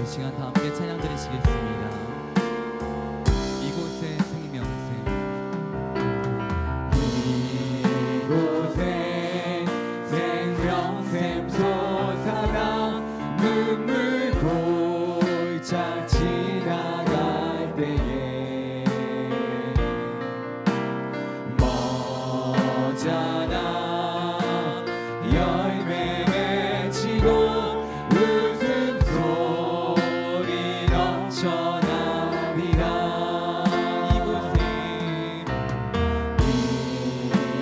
시간 다 함께 찬양 드리시겠습니다. 이곳에 생명샘, 이곳에 생명샘 솟아나 눈물 골짝 지나갈 때에 머잖아 열매 맺히고 웃음소리 넘쳐나리라.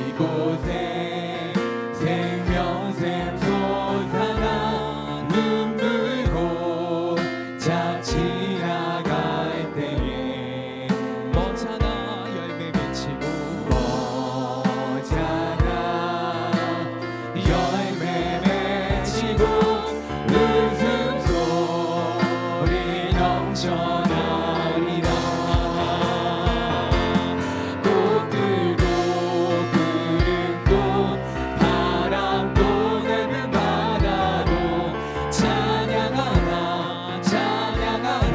이곳에 생명샘 솟아나 눈물 골짝 지나갈 때에 머잖아 열매 맺히고 머잖아 열매 맺히고 웃음소리 넘쳐나리라. 꽃들도 구름도 바람도 내는 바다도 찬양하라 찬양하라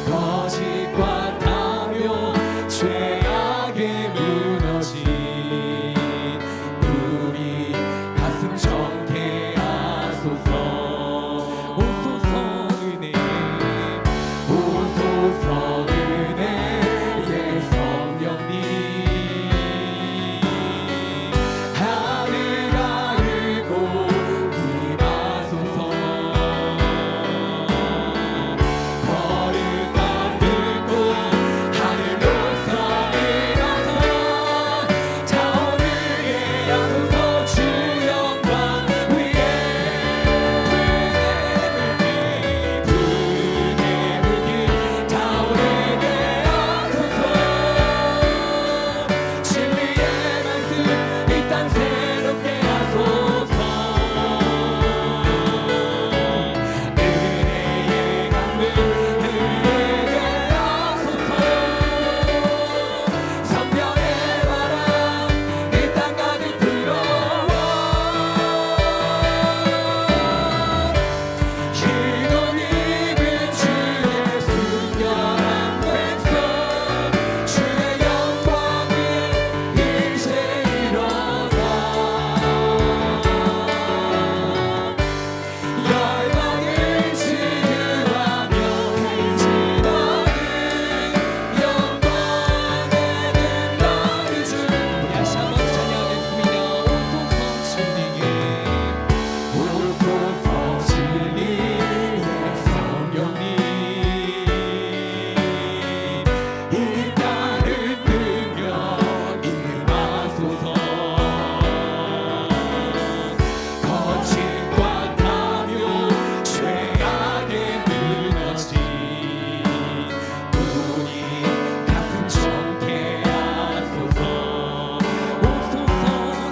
거짓과 탐욕 죄악에 무너진 우리 가슴 정케 하소서. 오소서 은혜 오소서 은혜의 성령님 하늘 가르고 임하소서. 거룩한 불꽃 하늘로서 임하사 타오르게 하소서. 주 영광 위에 붉게 불길 타오르게 하소서. 진리의 말씀 이 땅 새롭게 하소서. 은혜의 강물 흐르게 하소서. 성령의 바람 이 땅 가득 불어와 희노 입은 주의 순결한 백성 주의 영광 위에 이제 일어나 열방을 치유하며 행진하는 영광의 능력이 주 다시 한번 찬양하겠습니다. 오소서 주님의 오소서 진리의 성령님 이 땅은 능력 임하소서. 거짓과 탐욕 죄악에 무너진 우리 가슴 정케 하소서. 오소서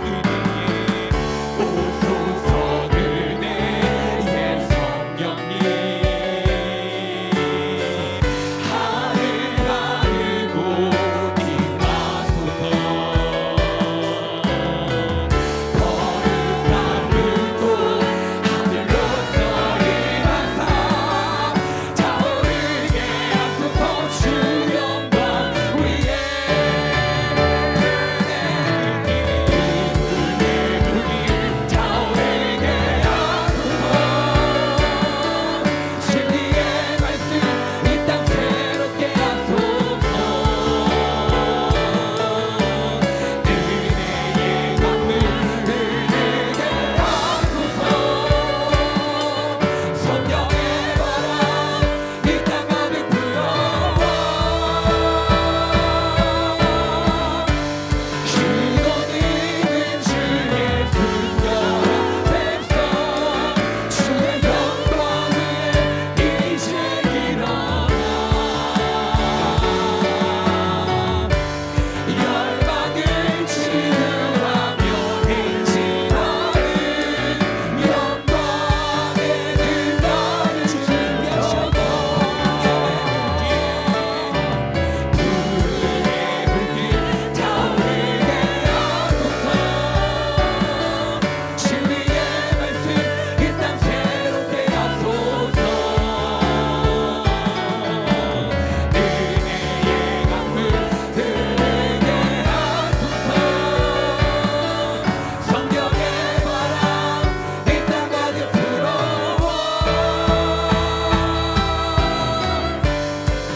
은혜의 오소서 은혜의 성령님 하늘 가르고 임하소서. 거룩한 불꽃 하늘로서 임하사 타오르게 하소서. 주 영광 위에 붉게 불길 타오르게 하소서. 진리의 말씀 이 땅 새롭게 하소서. 은혜의 강물 흐르게 하소서. 성령의 바람 이 땅 가득 불어와 희노 입은 주의 순결한 백성 주의 영광 위에 이제 일어나 열방을 치유하며 행진하는 영광의 능력을 주셔서 붉게 불길 타오르게 하소서. 진리의 말씀 이 땅 새롭게 하소서. 은혜의 강물 흐르게 하소서. 성령의 바람 이 땅 가득 불어와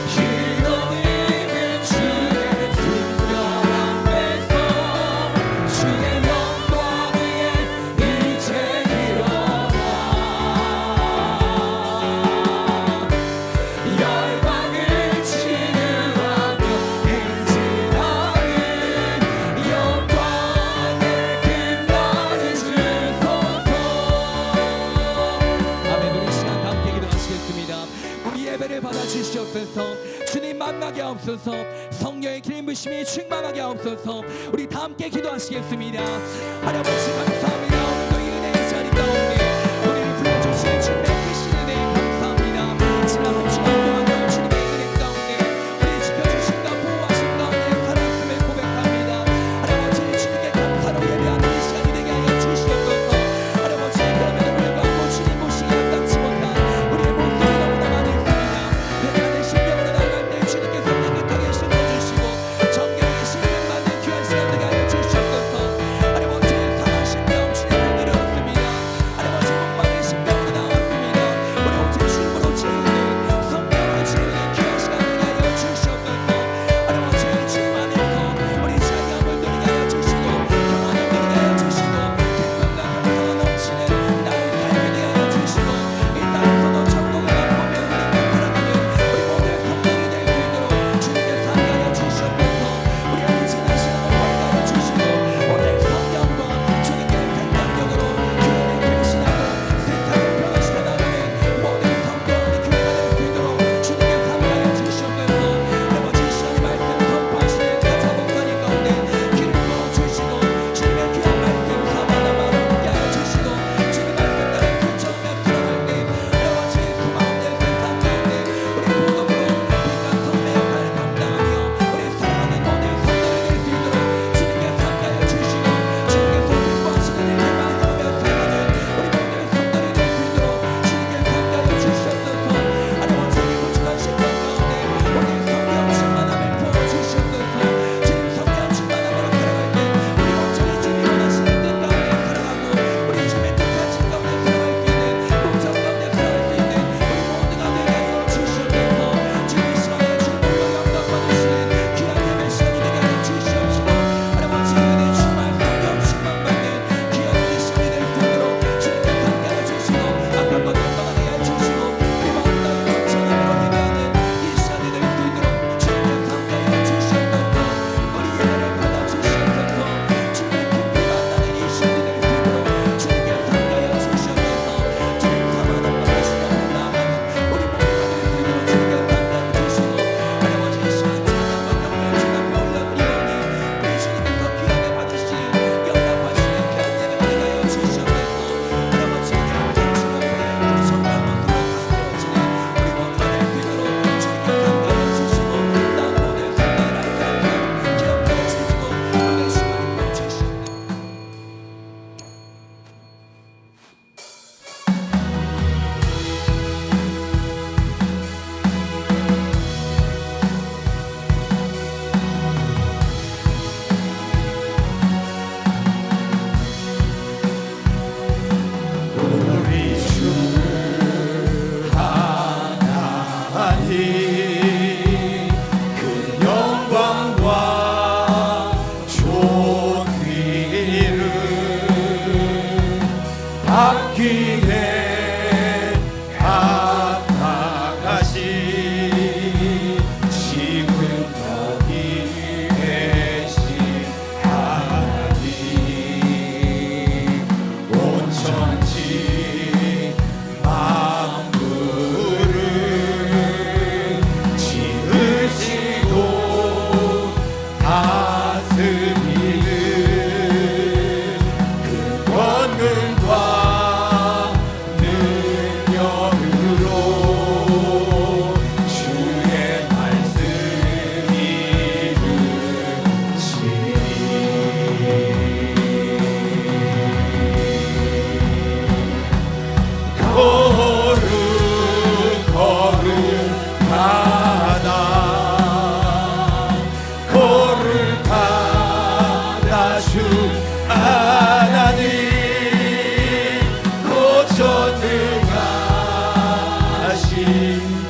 희노 입은 주의 순결한 백성 주의 영광 위에 이제 일어나 열방을 치유하며 행진하는 영광의 빛나는 주소서. 아멘. 우리 시간 다 함께 기도하시겠습니다. 우리 예배를 받아주시옵소서. 주님 만나게 하옵소서. 성령의 기름 부심이 충만하게 하옵소서. 우리 다 함께 기도하시겠습니다. 하나님 아버지 감사합니다. 오늘도 이 은혜의 자리 가운데 우리를 불러주신 주님의 크신 은혜 감사합니다. 지난 한 주간 동안 주님의 은혜 가운데 우리 지켜주신 가 보호하신 가운데 살아있음을 고백합니다. 하나님 아버지 주님께 감사로 예배하는 이 시간이 되게 하여 주시옵소서. 하나님 아버지 그럼에도 불구하고 주님 모시기 합당치 못한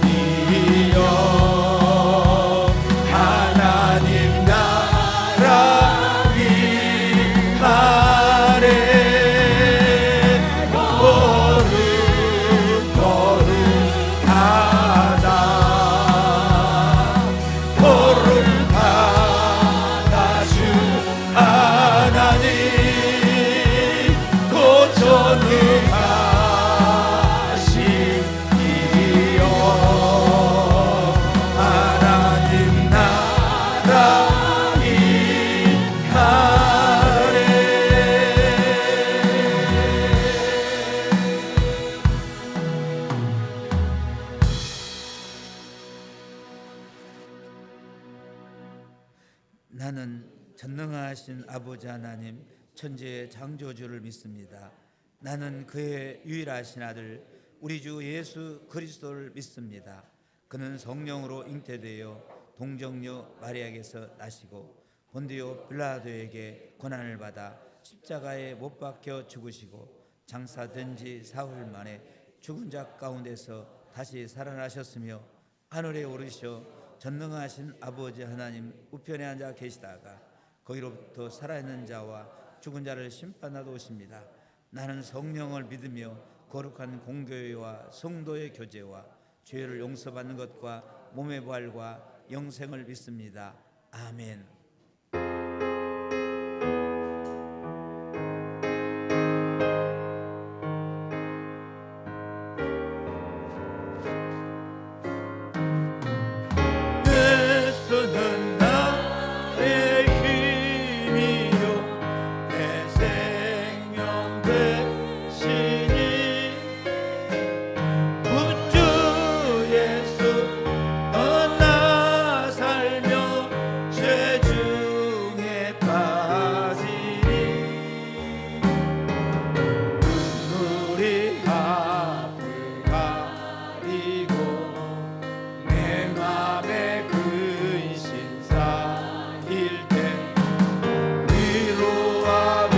이여 하나님 나라 위하래 거룩하다 거룩하다 주 하나님 고전능하시니여 하나님 나라 위하래 나는 전능하신 아버지 하나님 천지의 창조주를 믿습니다. 나는 그의 유일하신 아들 우리 주 예수 그리스도를 믿습니다. 그는 성령으로 잉태되어 동정녀 마리아에게서 나시고 본디오 빌라도에게 고난을 받아 십자가에 못 박혀 죽으시고 장사된 지 사흘 만에 죽은 자 가운데서 다시 살아나셨으며 하늘에 오르셔 전능하신 아버지 하나님 우편에 앉아 계시다가 거기로부터 살아있는 자와 죽은 자를 심판하러 오십니다. 나는 성령을 믿으며 거룩한 공교회와 성도의 교제와 죄를 용서받는 것과 몸의 부활과 영생을 믿습니다. 아멘. 예수는 나의 힘이요 내 생명 되시니 구주 예수 나 살며 죄 중에 빠지니 눈물이 앞을 가리고 내 맘에 근심 쌓일 때 위로하고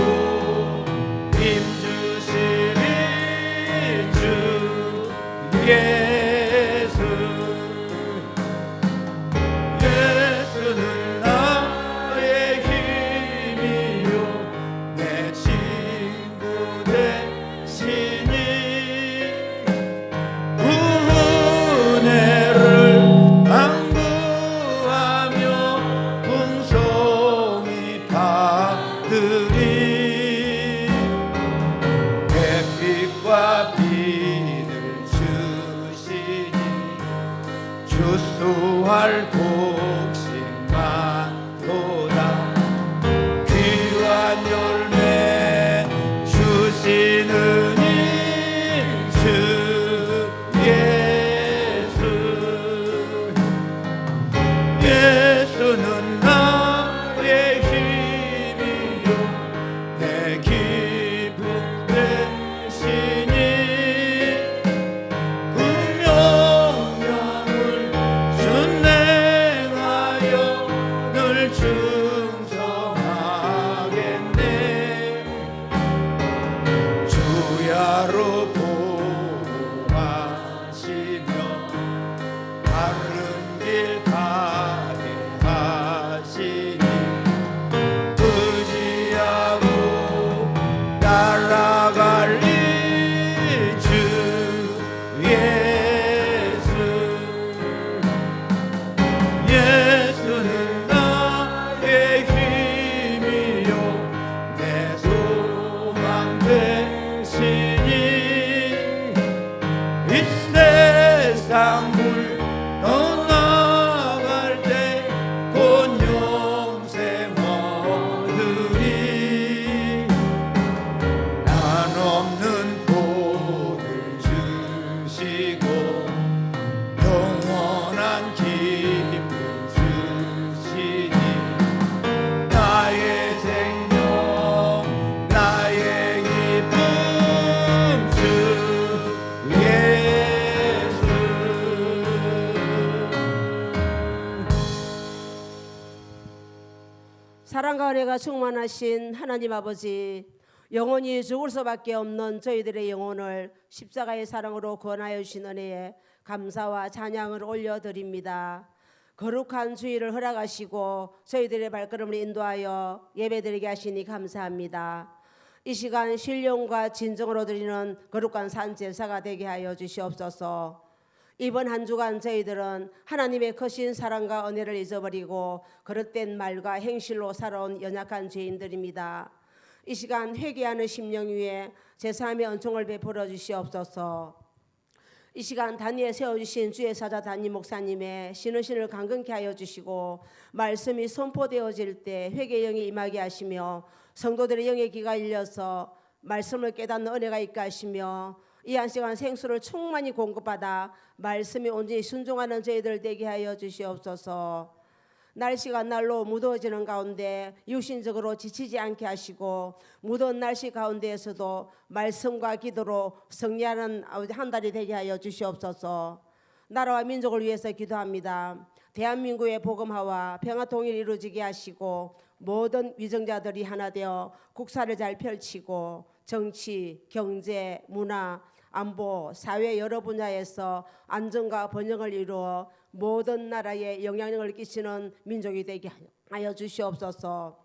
힘주시리 주 예수 예수는 나의 힘이요 내 친구 되시니 은혜를 강구하며 풍성히 받으리 햇빛과 비를 주시니 주수할 곡식만보다 귀한 열매 주시는 주 예수 예수는 나의 힘이요 내 기쁨 되시니 운명량을 준행하여 늘 충성하겠네 주야로 보호하시며 바른 길 가게 하시니 의지하고 날아갈 이 주 예수 예수는 나의 힘이요 내 소망 되시니 이 세상 물러나갈 때 곧 영생 얻으리 난 없는 복을 주시고 영원한 기쁨 주시니 나의 생명 나의 기쁨 주 예수 사랑과 은혜가 충만하신 하나님 아버지, 영원히 죽을 수밖에 없는 저희들의 영혼을 십자가의 사랑으로 구원하여 주신 은혜에 감사와 찬양을 올려드립니다. 거룩한 주일을 허락하시고 저희들의 발걸음을 인도하여 예배드리게 하시니 감사합니다. 이 시간 신령과 진정으로 드리는 거룩한 산 제사가 되게 하여 주시옵소서. 이번 한 주간 저희들은 하나님의 크신 사랑과 은혜를 잊어버리고 그릇된 말과 행실로 살아온 연약한 죄인들입니다. 이 시간 회개하는 심령 위에 제3의 은총을 베풀어 주시옵소서. 이 시간 단위에 세워주신 주의 사자 담임 목사님의 신으신을 강건케 하여 주시고 말씀이 선포되어질 때 회개의 영이 임하게 하시며 성도들의 영의 귀가 열려서 말씀을 깨닫는 은혜가 있게 하시며 이 한 시간 생수를 충만히 공급받아 말씀이 온전히 순종하는 저희들 되게 하여 주시옵소서. 날씨가 날로 무더워지는 가운데 육신적으로 지치지 않게 하시고 무더운 날씨 가운데에서도 말씀과 기도로 승리하는 한 달이 되게 하여 주시옵소서. 나라와 민족을 위해서 기도합니다. 대한민국의 복음화와 평화 통일이 이루어지게 하시고 모든 위정자들이 하나 되어 국사를 잘 펼치고 정치, 경제, 문화, 안보, 사회 여러 분야에서 안정과 번영을 이루어 모든 나라에 영향력을 끼치는 민족이 되게 하여 주시옵소서.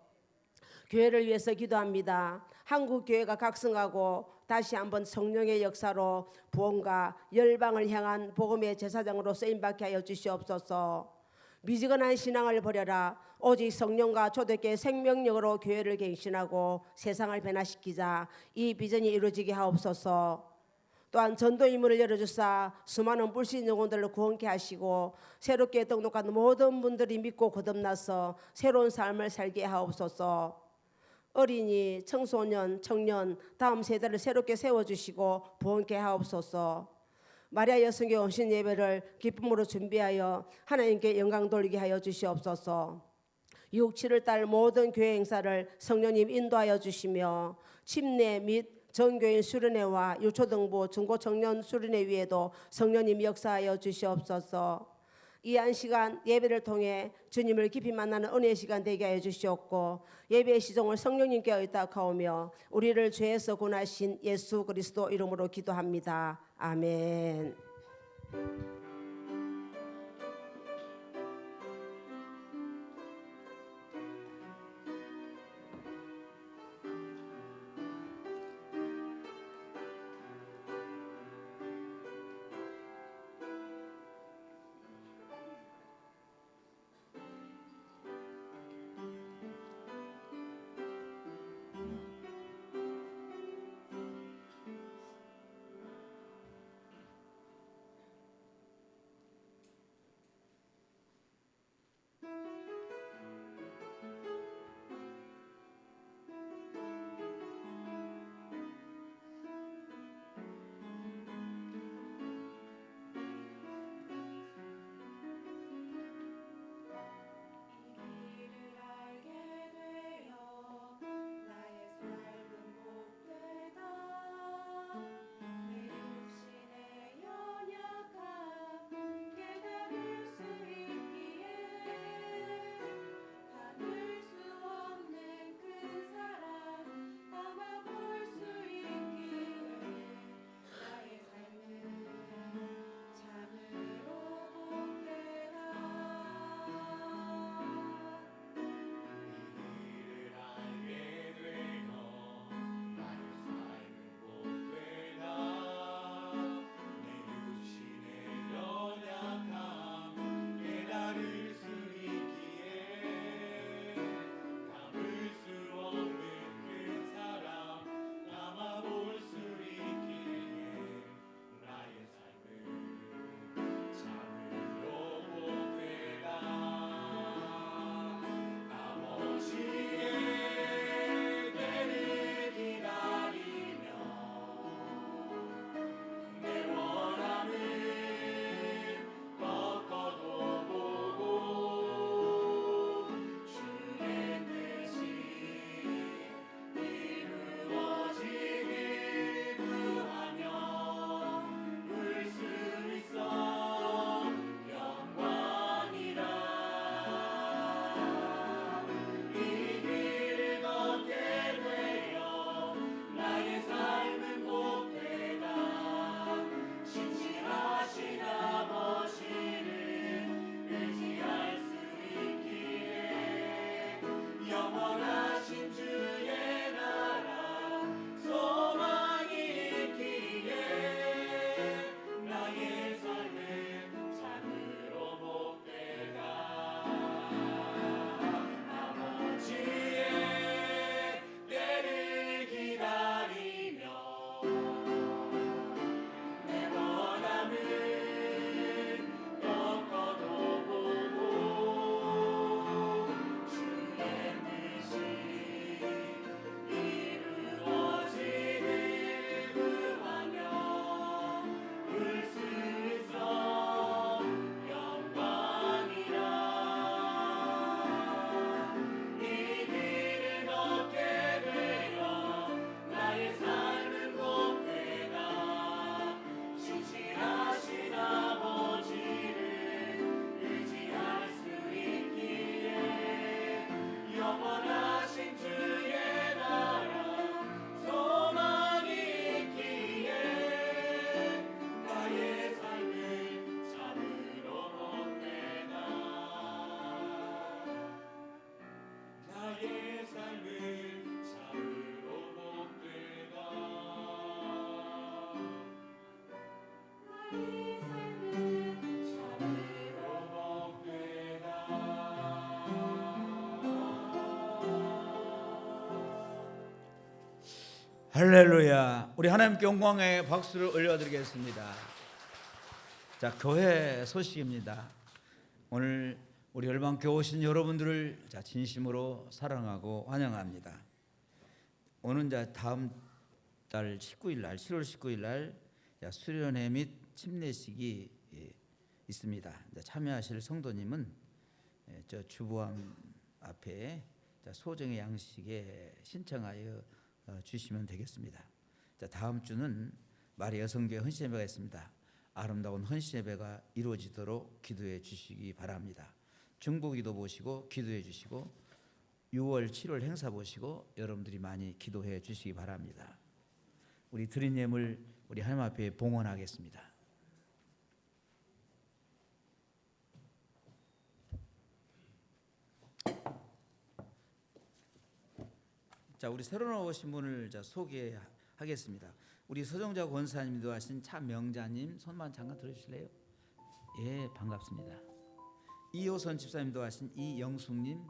교회를 위해서 기도합니다. 한국 교회가 각성하고 다시 한번 성령의 역사로 부흥과 열방을 향한 복음의 제사장으로 쓰임받게 하여 주시옵소서. 미지근한 신앙을 버려라. 오직 성령과 초대교회 생명력으로 교회를 갱신하고 세상을 변화시키자. 이 비전이 이루어지게 하옵소서. 또한 전도 임무를 열어주사 수많은 불신 영혼들을 구원케 하시고 새롭게 등록한 모든 분들이 믿고 거듭나서 새로운 삶을 살게 하옵소서. 어린이, 청소년, 청년 다음 세대를 새롭게 세워주시고 부원케 하옵소서. 마리아 여성의 온신 예배를 기쁨으로 준비하여 하나님께 영광 돌리게 하여 주시옵소서. 6, 7월달 모든 교회 행사를 성령님 인도하여 주시며 침례 및 전교인 수련회와 유초등부 중고청년 수련회 위에도 성령님 역사하여 주시옵소서. 이 한 시간 예배를 통해 주님을 깊이 만나는 은혜의 시간 되게 하여 주시옵고 예배의 시종을 성령님께 의탁하오며 우리를 죄에서 구원하신 예수 그리스도 이름으로 기도합니다. 아멘. 할렐루야. 우리 하나님께 영광의 박수를 올려드리겠습니다. 자, 교회 소식입니다. 오늘 우리 열방교회 오신 여러분들을 진심으로 사랑하고 환영합니다. 오늘 다음 달 19일 날 7월 19일 날 수련회 및 침례식이 있습니다. 참여하실 성도님은 저 주보함 앞에 소정의 양식에 신청하여 주시면 되겠습니다. 다음 주는 마리 여성교회 헌신예배가 있습니다. 아름다운 헌신예배가 이루어지도록 기도해 주시기 바랍니다. 중보기도 보시고 기도해 주시고 6월 7월 행사 보시고 여러분들이 많이 기도해 주시기 바랍니다. 우리 드린 예물 우리 하나님 앞에 봉헌하겠습니다. 자, 우리 새로 나오신 분을 소개하겠습니다. 우리 서정자 권사님도 하신 차명자님 손만 잠깐 들어주실래요? 예, 반갑습니다. 이호선 집사님도 하신 이영숙님,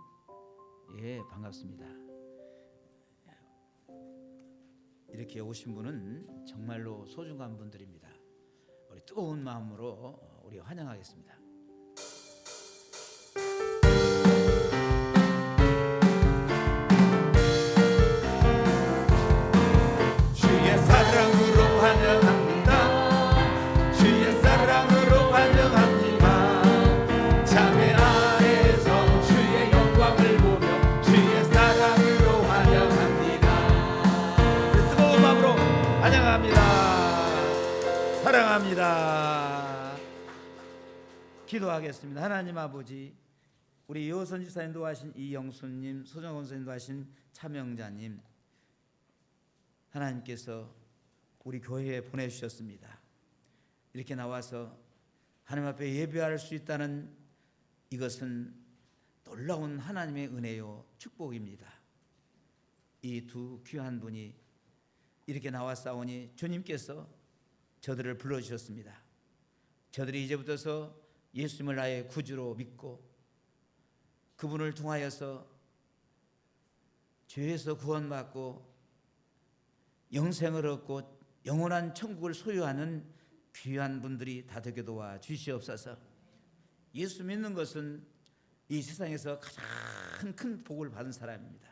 예, 반갑습니다. 이렇게 오신 분은 정말로 소중한 분들입니다. 우리 뜨거운 마음으로 우리 환영하겠습니다. 주의 사랑으로 환영합니다. 주의 사랑으로 환영합니다. 자매 안에서 주의 영광을 보며 주의 사랑으로 환영합니다. 뜨거운 마음으로 환영합니다. 사랑합니다. 기도하겠습니다. 하나님 아버지, 우리 여호선 집사님도 하신 이영수님, 소정원 선생님도 하신 차명자님, 하나님께서 우리 교회에 보내주셨습니다. 이렇게 나와서 하나님 앞에 예배할 수 있다는 이것은 놀라운 하나님의 은혜요 축복입니다. 이 두 귀한 분이 이렇게 나왔사오니 주님께서 저들을 불러주셨습니다. 저들이 이제부터서 예수님을 나의 구주로 믿고 그분을 통하여서 죄에서 구원받고 영생을 얻고 영원한 천국을 소유하는 귀한 분들이 다 되게 도와 주시옵소서. 예수 믿는 것은 이 세상에서 가장 큰 복을 받은 사람입니다.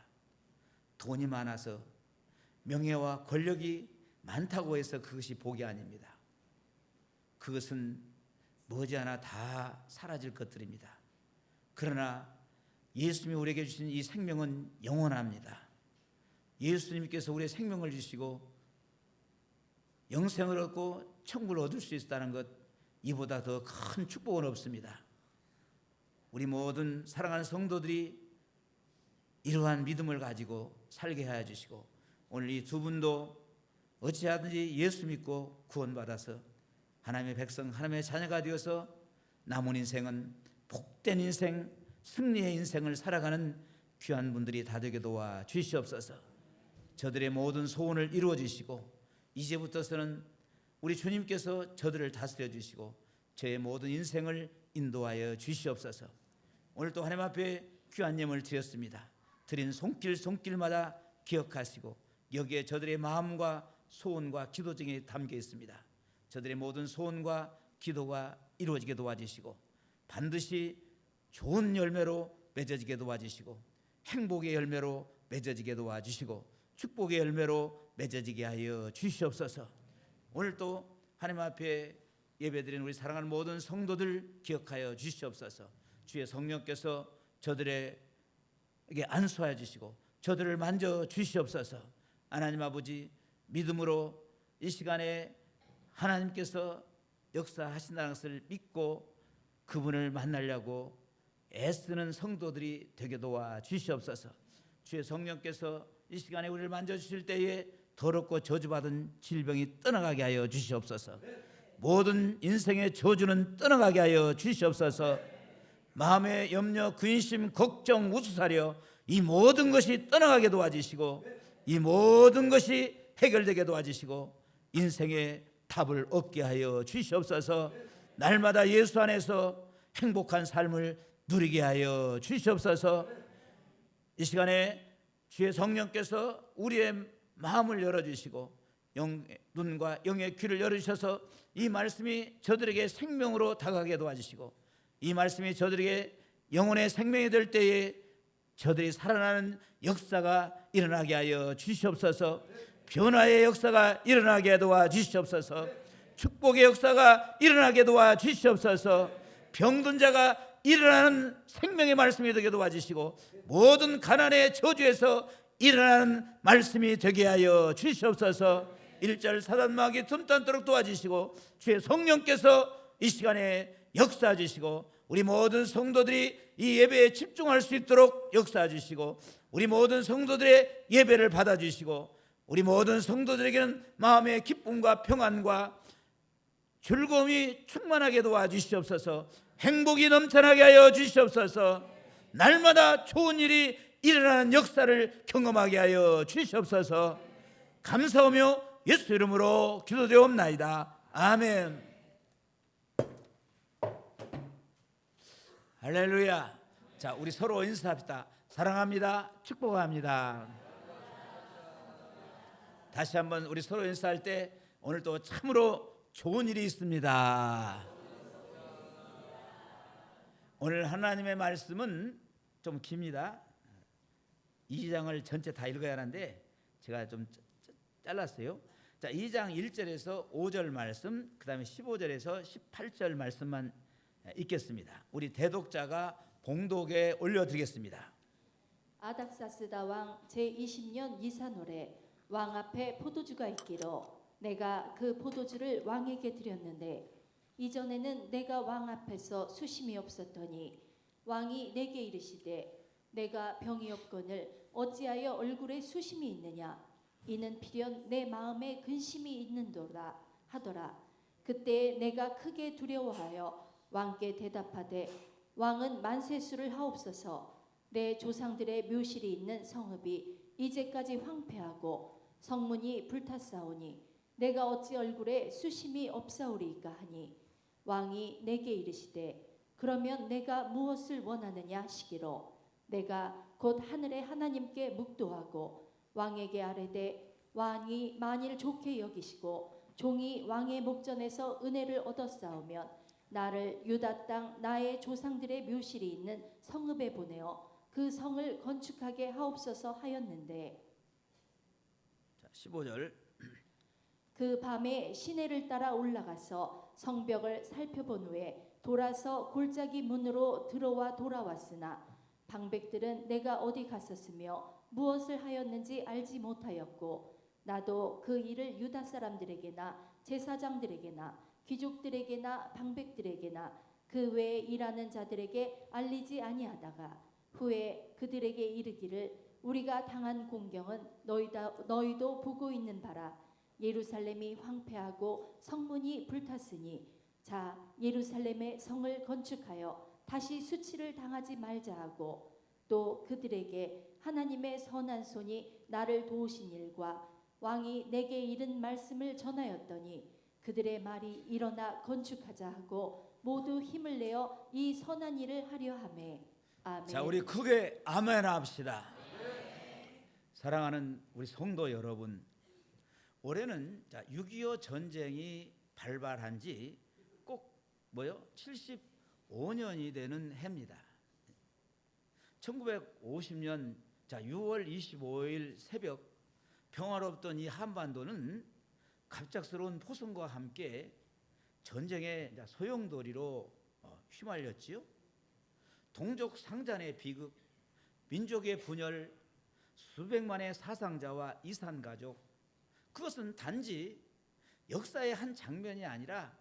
돈이 많아서 명예와 권력이 많다고 해서 그것이 복이 아닙니다. 그것은 머지않아 다 사라질 것들입니다. 그러나 예수님이 우리에게 주신 이 생명은 영원합니다. 예수님께서 우리의 생명을 주시고 영생을 얻고 천국을 얻을 수 있다는 것, 이보다 더 큰 축복은 없습니다. 우리 모든 사랑하는 성도들이 이러한 믿음을 가지고 살게 하여 주시고, 오늘 이 두 분도 어찌하든지 예수 믿고 구원받아서 하나님의 백성, 하나님의 자녀가 되어서 남은 인생은 복된 인생, 승리의 인생을 살아가는 귀한 분들이 다 되게 도와 주시옵소서. 저들의 모든 소원을 이루어 주시고 이제부터서는 우리 주님께서 저들을 다스려 주시고 저의 모든 인생을 인도하여 주시옵소서. 오늘 또 하나님 앞에 귀한 예물을 드렸습니다. 드린 손길마다 기억하시고 여기에 저들의 마음과 소원과 기도 중에 담겨 있습니다. 저들의 모든 소원과 기도가 이루어지게 도와주시고 반드시 좋은 열매로 맺어지게 도와주시고 행복의 열매로 맺어지게 도와주시고 축복의 열매로 맺어지게 하여 주시옵소서. 오늘 또 하나님 앞에 예배드린 우리 사랑하는 모든 성도들 기억하여 주시옵소서. 주의 성령께서 저들에게 안수하여 주시고 저들을 만져 주시옵소서. 하나님 아버지, 믿음으로 이 시간에 하나님께서 역사하신다는 것을 믿고 그분을 만나려고 애쓰는 성도들이 되게 도와 주시옵소서. 주의 성령께서 이 시간에 우리를 만져주실 때에 더럽고 저주받은 질병이 떠나가게 하여 주시옵소서. 모든 인생의 저주는 떠나가게 하여 주시옵소서. 마음의 염려, 근심, 걱정, 우수사려 이 모든 것이 떠나가게 도와주시고 이 모든 것이 해결되게 도와주시고 인생의 답을 얻게 하여 주시옵소서. 날마다 예수 안에서 행복한 삶을 누리게 하여 주시옵소서. 이 시간에 주의 성령께서 우리의 마음을 열어주시고 눈과 영의 귀를 열어주셔서 이 말씀이 저들에게 생명으로 다가가게 도와주시고, 이 말씀이 저들에게 영혼의 생명이 될 때에 저들이 살아나는 역사가 일어나게 하여 주시옵소서. 변화의 역사가 일어나게 도와주시옵소서. 축복의 역사가 일어나게 도와주시옵소서. 병든 자가 일어나는 생명의 말씀이 되게 도와주시고, 모든 가난의 저주에서 일어나는 말씀이 되게 하여 주시옵소서. 일절 사단마귀 틈탄토록 도와주시고, 주의 성령께서 이 시간에 역사해 주시고, 우리 모든 성도들이 이 예배에 집중할 수 있도록 역사해 주시고, 우리 모든 성도들의 예배를 받아 주시고, 우리 모든 성도들에게는 마음의 기쁨과 평안과 즐거움이 충만하게 도와주시옵소서. 행복이 넘쳐나게 하여 주시옵소서. 날마다 좋은 일이 일어나는 역사를 경험하게 하여 주시옵소서. 감사하며 예수 이름으로 기도되옵나이다. 아멘. 할렐루야. 자, 우리 서로 인사합시다. 사랑합니다. 축복합니다. 다시 한번 우리 서로 인사할 때, 오늘도 참으로 좋은 일이 있습니다. 오늘 하나님의 말씀은 좀 깁니다. 2장을 전체 다 읽어야 하는데 제가 좀 잘랐어요. 자, 2장 1절에서 5절 말씀, 그 다음에 15절에서 18절 말씀만 읽겠습니다. 우리 대독자가 봉독에 올려드리겠습니다. 아닥사스다 왕 제20년 니산월에 왕 앞에 포도주가 있기로 내가 그 포도주를 왕에게 드렸는데, 이전에는 내가 왕 앞에서 수심이 없었더니 왕이 내게 이르시되 내가 병이 없거늘 어찌하여 얼굴에 수심이 있느냐, 이는 필연 내 마음에 근심이 있는도다 하더라. 그때 내가 크게 두려워하여 왕께 대답하되, 왕은 만세수를 하옵소서. 내 조상들의 묘실이 있는 성읍이 이제까지 황폐하고 성문이 불탔사오니 내가 어찌 얼굴에 수심이 없사오리이까 하니, 왕이 내게 이르시되 그러면 내가 무엇을 원하느냐 하시기로 내가 곧 하늘의 하나님께 묵도하고 왕에게 아뢰되, 왕이 만일 좋게 여기시고 종이 왕의 목전에서 은혜를 얻었사오면 나를 유다 땅 나의 조상들의 묘실이 있는 성읍에 보내어 그 성을 건축하게 하옵소서 하였는데, 자, 15절. 그 밤에 시내를 따라 올라가서 성벽을 살펴본 후에 돌아서 골짜기 문으로 들어와 돌아왔으나 방백들은 내가 어디 갔었으며 무엇을 하였는지 알지 못하였고, 나도 그 일을 유다 사람들에게나 제사장들에게나 귀족들에게나 방백들에게나 그 외에 일하는 자들에게 알리지 아니하다가 후에 그들에게 이르기를, 우리가 당한 공경은 너희도 보고 있는 바라. 예루살렘이 황폐하고 성문이 불탔으니 자, 예루살렘의 성을 건축하여 다시 수치를 당하지 말자 하고, 또 그들에게 하나님의 선한 손이 나를 도우신 일과 왕이 내게 이른 말씀을 전하였더니, 그들의 말이 일어나 건축하자 하고 모두 힘을 내어 이 선한 일을 하려 하매. 아멘. 자, 우리 크게 아멘 합시다. 사랑하는 우리 성도 여러분, 올해는 6.25 전쟁이 발발한 지 꼭 75년이 되는 해입니다. 1950년 6월 25일 새벽, 평화롭던 이 한반도는 갑작스러운 포성과 함께 전쟁의 소용돌이로 휘말렸지요. 동족 상잔의 비극, 민족의 분열, 수백만의 사상자와 이산가족, 그것은 단지 역사의 한 장면이 아니라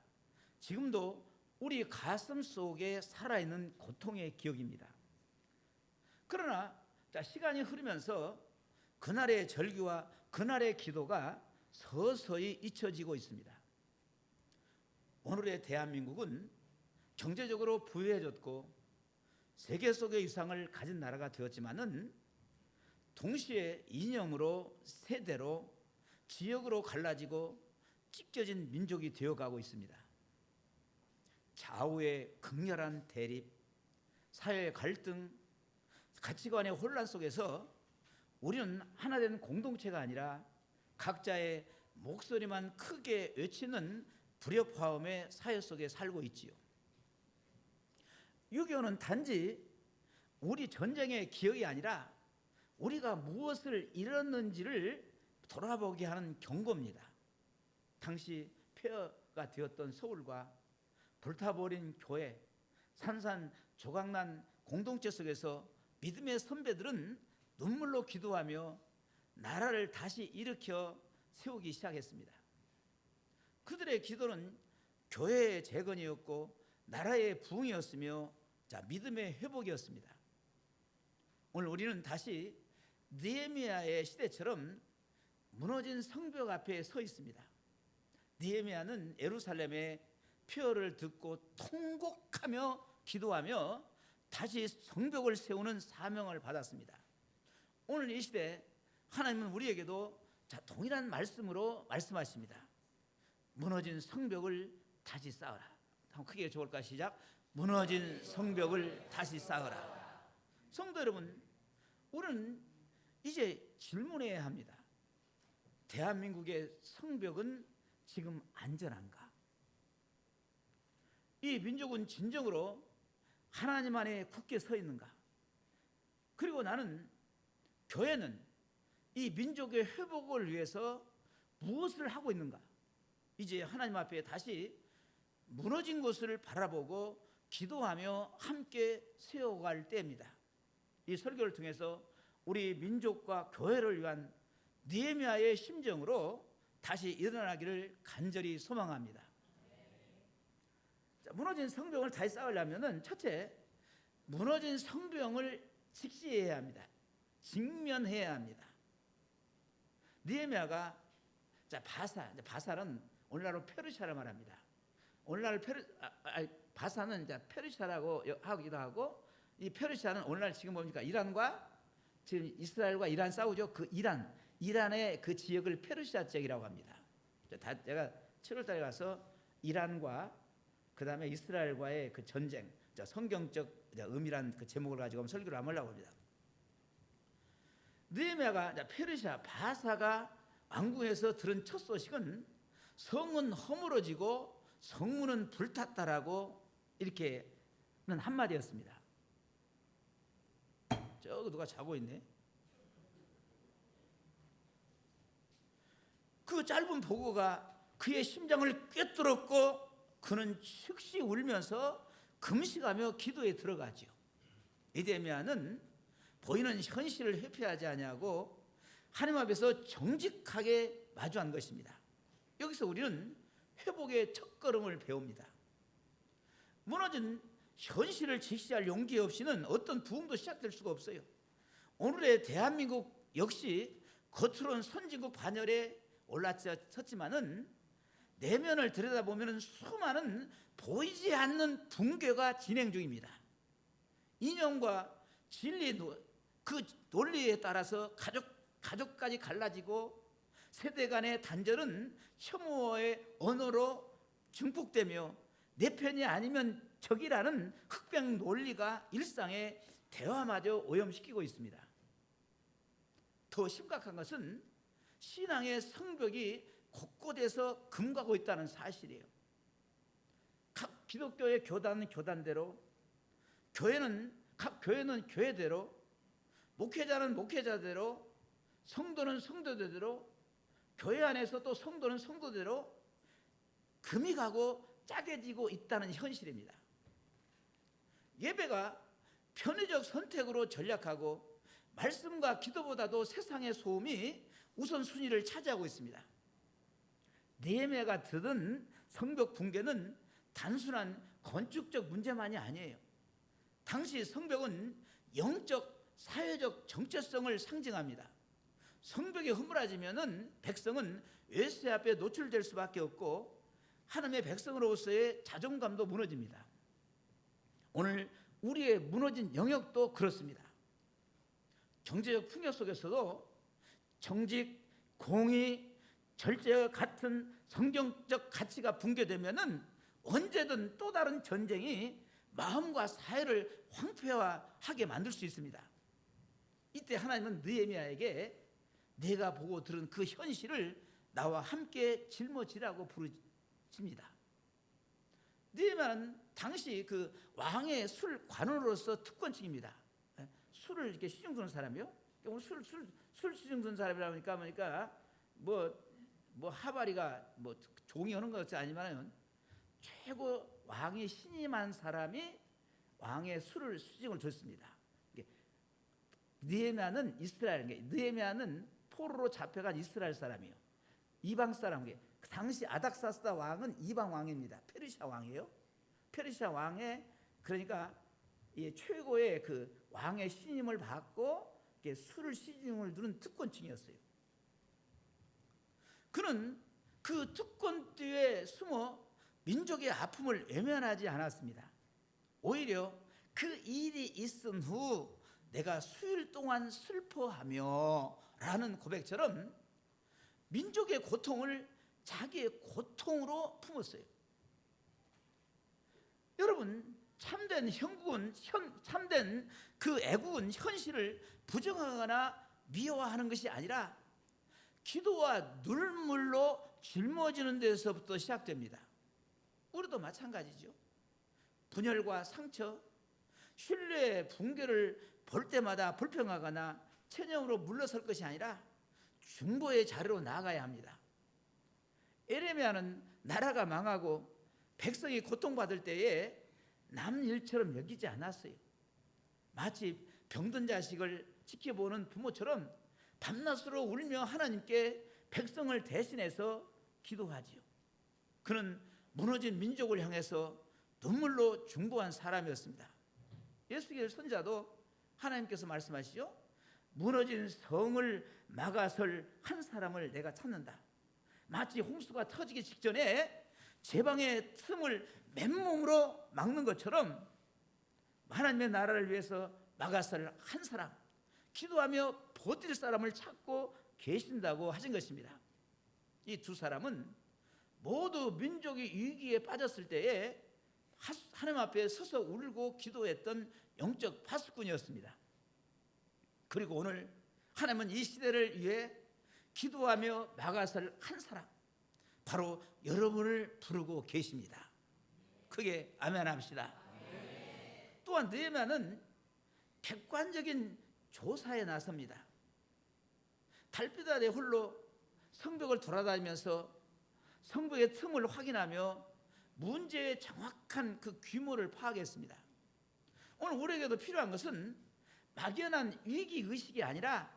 지금도 우리 가슴 속에 살아있는 고통의 기억입니다. 그러나 시간이 흐르면서 그날의 절기와 그날의 기도가 서서히 잊혀지고 있습니다. 오늘의 대한민국은 경제적으로 부유해졌고 세계 속의 위상을 가진 나라가 되었지만은 동시에 이념으로, 세대로, 지역으로 갈라지고 찢겨진 민족이 되어가고 있습니다. 좌우의 극렬한 대립, 사회의 갈등, 가치관의 혼란 속에서 우리는 하나된 공동체가 아니라 각자의 목소리만 크게 외치는 불협화음의 사회 속에 살고 있지요. 6.25는 단지 우리 전쟁의 기억이 아니라 우리가 무엇을 잃었는지를 돌아보게 하는 경고입니다. 당시 폐허가 되었던 서울과 불타버린 교회, 산산조각난 공동체 속에서 믿음의 선배들은 눈물로 기도하며 나라를 다시 일으켜 세우기 시작했습니다. 그들의 기도는 교회의 재건이었고 나라의 부흥이었으며 믿음의 회복이었습니다. 오늘 우리는 다시 느헤미야의 시대처럼 무너진 성벽 앞에 서 있습니다. 느헤미야는 예루살렘의 폐허를 듣고 통곡하며 기도하며 다시 성벽을 세우는 사명을 받았습니다. 오늘 이 시대 하나님은 우리에게도 동일한 말씀으로 말씀하십니다. 무너진 성벽을 다시 쌓으라. 한번 크게 좋을까? 시작. 무너진 성벽을 다시 쌓으라. 성도 여러분, 우리는 이제 질문해야 합니다. 대한민국의 성벽은 지금 안전한가? 이 민족은 진정으로 하나님 안에 굳게 서 있는가? 그리고 나는, 교회는 이 민족의 회복을 위해서 무엇을 하고 있는가? 이제 하나님 앞에 다시 무너진 곳을 바라보고 기도하며 함께 세워갈 때입니다. 이 설교를 통해서 우리 민족과 교회를 위한 느헤미야의 심정으로 다시 일어나기를 간절히 소망합니다. 무너진 성벽을 다시 쌓으려면 첫째, 무너진 성벽을 직시해야 합니다. 직면해야 합니다. 느헤미야가 바살은 오늘날로 페르시아를 말합니다. 오늘날 바사는 페르시아라고 하기도 하고, 이 페르시아는 오늘날 지금 뭡니까? 이란과 지금 이스라엘과 이란 싸우죠. 그 이란의 그 지역을 페르시아 지역이라고 합니다. 제가 7월달에 가서 이란과 그 다음에 이스라엘과의 그 전쟁, 성경적 의미란 그 제목을 가지고 설교를 한번 하려고 합니다. 느헤미야가 페르시아 바사가 왕궁에서 들은 첫 소식은 성은 허물어지고 성문은 불탔다라고 이렇게는 한마디였습니다. 저기 누가 자고 있네. 그 짧은 보고가 그의 심장을 꿰뚫었고 그는 즉시 울면서 금식하며 기도에 들어가죠. 느헤미야는 보이는 현실을 회피하지 아니하고 하나님 앞에서 정직하게 마주한 것입니다. 여기서 우리는 회복의 첫걸음을 배웁니다. 무너진 현실을 직시할 용기 없이는 어떤 부흥도 시작될 수가 없어요. 오늘의 대한민국 역시 겉으로는 선진국 반열에 올라섰지만은 내면을 들여다보면 수많은 보이지 않는 붕괴가 진행 중입니다. 이념과 진리, 그 논리에 따라서 가족까지 갈라지고 세대 간의 단절은 혐오의 언어로 증폭되며 내 편이 아니면 적이라는 흑백 논리가 일상의 대화마저 오염시키고 있습니다. 더 심각한 것은 신앙의 성벽이 곳곳에서 금가고 있다는 사실이에요. 각 기독교의 교단은 교단대로, 각 교회는 교회대로, 목회자는 목회자대로, 성도는 성도대로, 교회 안에서 또 성도는 성도대로 금이 가고 짜게지고 있다는 현실입니다. 예배가 편의적 선택으로 전락하고 말씀과 기도보다도 세상의 소음이 우선순위를 차지하고 있습니다. 느헤미야가 들은 성벽 붕괴는 단순한 건축적 문제만이 아니에요. 당시 성벽은 영적, 사회적 정체성을 상징합니다. 성벽이 허물어지면은 백성은 외세 앞에 노출될 수밖에 없고 하나님의 백성으로서의 자존감도 무너집니다. 오늘 우리의 무너진 영역도 그렇습니다. 경제적 풍요 속에서도 정직, 공의, 절제와 같은 성경적 가치가 붕괴되면은 언제든 또 다른 전쟁이 마음과 사회를 황폐화하게 만들 수 있습니다. 이때 하나님은 느헤미야에게 내가 보고 들은 그 현실을 나와 함께 짊어지라고 부르십니다. 느헤미야는 당시 그 왕의 술 관원으로서 특권층입니다. 술을 이렇게 시중 드는 사람이요. 오늘 술 시중 드는 사람이라 보니까 뭐 하바리가 뭐 종이 오는 것이 아니지만 최고 왕의 신임한 사람이 왕의 술을 수중을 줬습니다. 느헤미야는 느헤미야는 포로로 잡혀간 이스라엘 사람이에요. 이방 사람이에요. 당시 아닥사스다 왕은 이방 왕입니다. 페르시아 왕이에요. 페르시아 왕의 그러니까 최고의 그 왕의 신임을 받고 술을 시중을 두는 특권층이었어요. 그는 그 특권 뒤에 숨어 민족의 아픔을 외면하지 않았습니다. 오히려 그 일이 있은 후 내가 수일 동안 슬퍼하며 라는 고백처럼 민족의 고통을 자기의 고통으로 품었어요. 여러분, 참된 참된 그 애국은 현실을 부정하거나 미워하는 것이 아니라 기도와 눈물로 짊어지는 데서부터 시작됩니다. 우리도 마찬가지죠. 분열과 상처, 신뢰의 붕괴를 볼 때마다 불평하거나 체념으로 물러설 것이 아니라 중보의 자리로 나아가야 합니다. 에레미야는 나라가 망하고 백성이 고통받을 때에 남 일처럼 여기지 않았어요. 마치 병든 자식을 지켜보는 부모처럼 밤낮으로 울며 하나님께 백성을 대신해서 기도하지요. 그는 무너진 민족을 향해서 눈물로 중보한 사람이었습니다. 예수의 선자도 하나님께서 말씀하시죠. 무너진 성을 막아설 한 사람을 내가 찾는다. 마치 홍수가 터지기 직전에 제방의 틈을 맨몸으로 막는 것처럼 하나님의 나라를 위해서 막아설 한 사람, 기도하며 버틸 사람을 찾고 계신다고 하신 것입니다. 이 두 사람은 모두 민족이 위기에 빠졌을 때에 하나님 앞에 서서 울고 기도했던 영적 파수꾼이었습니다. 그리고 오늘 하나님은 이 시대를 위해 기도하며 막아설 한 사람, 바로 여러분을 부르고 계십니다. 크게 아멘 합시다. 또한 느헤미야는 객관적인 조사에 나섭니다. 달빛 아래 홀로 성벽을 돌아다니면서 성벽의 틈을 확인하며 문제의 정확한 그 규모를 파악했습니다. 오늘 우리에게도 필요한 것은 막연한 위기의식이 아니라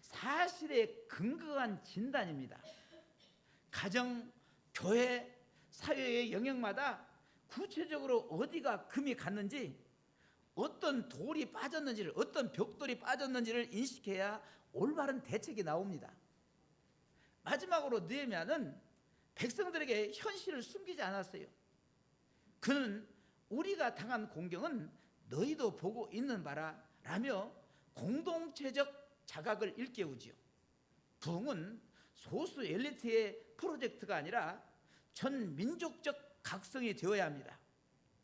사실에 근거한 진단입니다. 가정, 교회, 사회의 영역마다 구체적으로 어디가 금이 갔는지, 어떤 돌이 빠졌는지를, 어떤 벽돌이 빠졌는지를 인식해야 올바른 대책이 나옵니다. 마지막으로 느헤미야는 백성들에게 현실을 숨기지 않았어요. 그는 우리가 당한 공경은 너희도 보고 있는 바라 라며 공동체적 자각을 일깨우지요. 부흥은 소수 엘리트의 프로젝트가 아니라 전 민족적 각성이 되어야 합니다.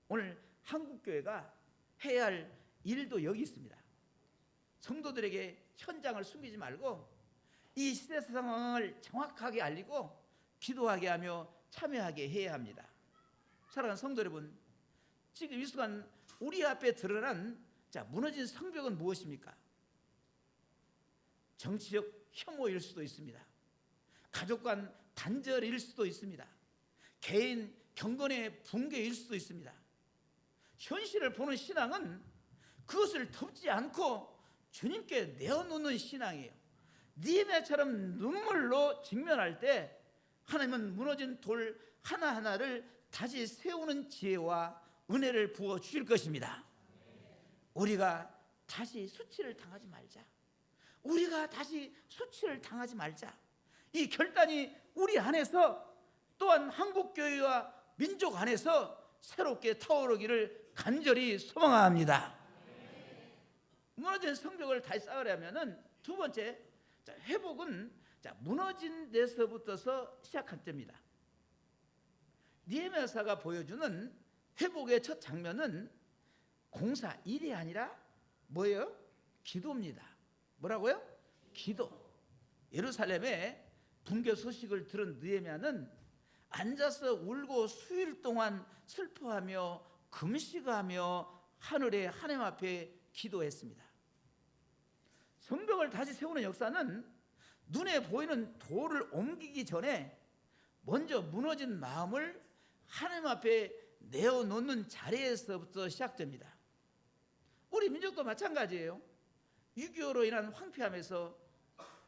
오늘 한국교회가 해야 할 일도 여기 있습니다. 성도들에게 현장을 숨기지 말고 이 시대 상황을 정확하게 알리고 기도하게 하며 참여하게 해야 합니다. 사랑하는 성도 여러분, 지금 이 순간 우리 앞에 드러난 무너진 성벽은 무엇입니까? 정치적 혐오일 수도 있습니다. 가족 간 단절일 수도 있습니다. 개인 경건의 붕괴일 수도 있습니다. 현실을 보는 신앙은 그것을 덮지 않고 주님께 내어놓는 신앙이에요. 느헤미야처럼 눈물로 직면할 때 하나님은 무너진 돌 하나하나를 다시 세우는 지혜와 은혜를 부어 주실 것입니다. 우리가 다시 수치를 당하지 말자. 우리가 다시 수치를 당하지 말자. 이 결단이 우리 안에서 또한 한국교회와 민족 안에서 새롭게 타오르기를 간절히 소망합니다. 무너진 성벽을 다시 쌓으려면 두 번째, 회복은 무너진 데서부터서 시작할 때입니다. 느헤미야서가 보여주는 회복의 첫 장면은 공사, 일이 아니라 뭐예요? 기도입니다. 뭐라고요? 기도. 예루살렘에 붕괴 소식을 들은 느헤미야는 앉아서 울고 수일 동안 슬퍼하며 금식하며 하늘의 하나님 앞에 기도했습니다. 성벽을 다시 세우는 역사는 눈에 보이는 돌을 옮기기 전에 먼저 무너진 마음을 하나님 앞에 내어놓는 자리에서부터 시작됩니다. 우리 민족도 마찬가지예요. 6.25로 인한 황폐함에서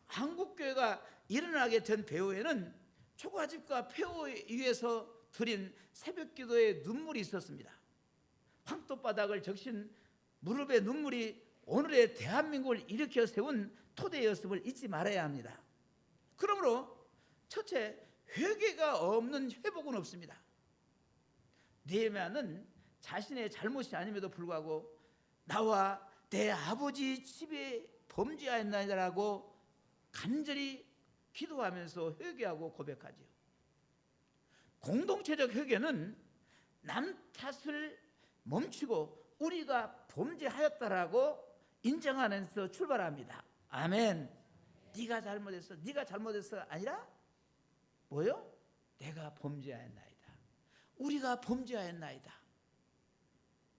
한국교회가 일어나게 된 배후에는 초가집과 폐허 위에서 드린 새벽기도의 눈물이 있었습니다. 황토바닥을 적신 무릎의 눈물이 오늘의 대한민국을 일으켜 세운 토대였음을 잊지 말아야 합니다. 그러므로 첫째, 회개가 없는 회복은 없습니다. 느헤미야는 자신의 잘못이 아님에도 불구하고 나와 내 아버지 집에 범죄하였나이다라고 간절히 기도하면서 회개하고 고백하죠. 공동체적 회개는 남 탓을 멈추고 우리가 범죄하였다라고 인정하면서 출발합니다. 아멘. 네가 잘못했어, 네가 잘못했어 아니라 뭐요? 내가 범죄하였나이다. 우리가 범죄하였나이다.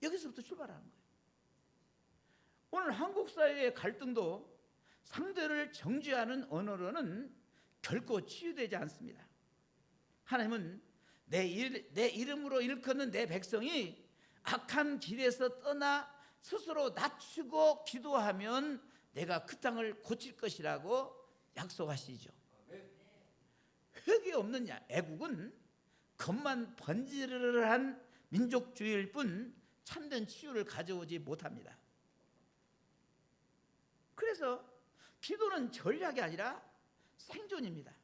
여기서부터 출발하는 거예요. 오늘 한국 사회의 갈등도 상대를 정죄하는 언어로는 결코 치유되지 않습니다. 하나님은 내 이름으로 일컫는 내 백성이 악한 길에서 떠나 스스로 낮추고 기도하면 내가 그 땅을 고칠 것이라고 약속하시죠. 회개 없는 애국은 겉만 번지르르한 민족주의일 뿐 참된 치유를 가져오지 못합니다. 그래서 기도는 전략이 아니라 생존입니다.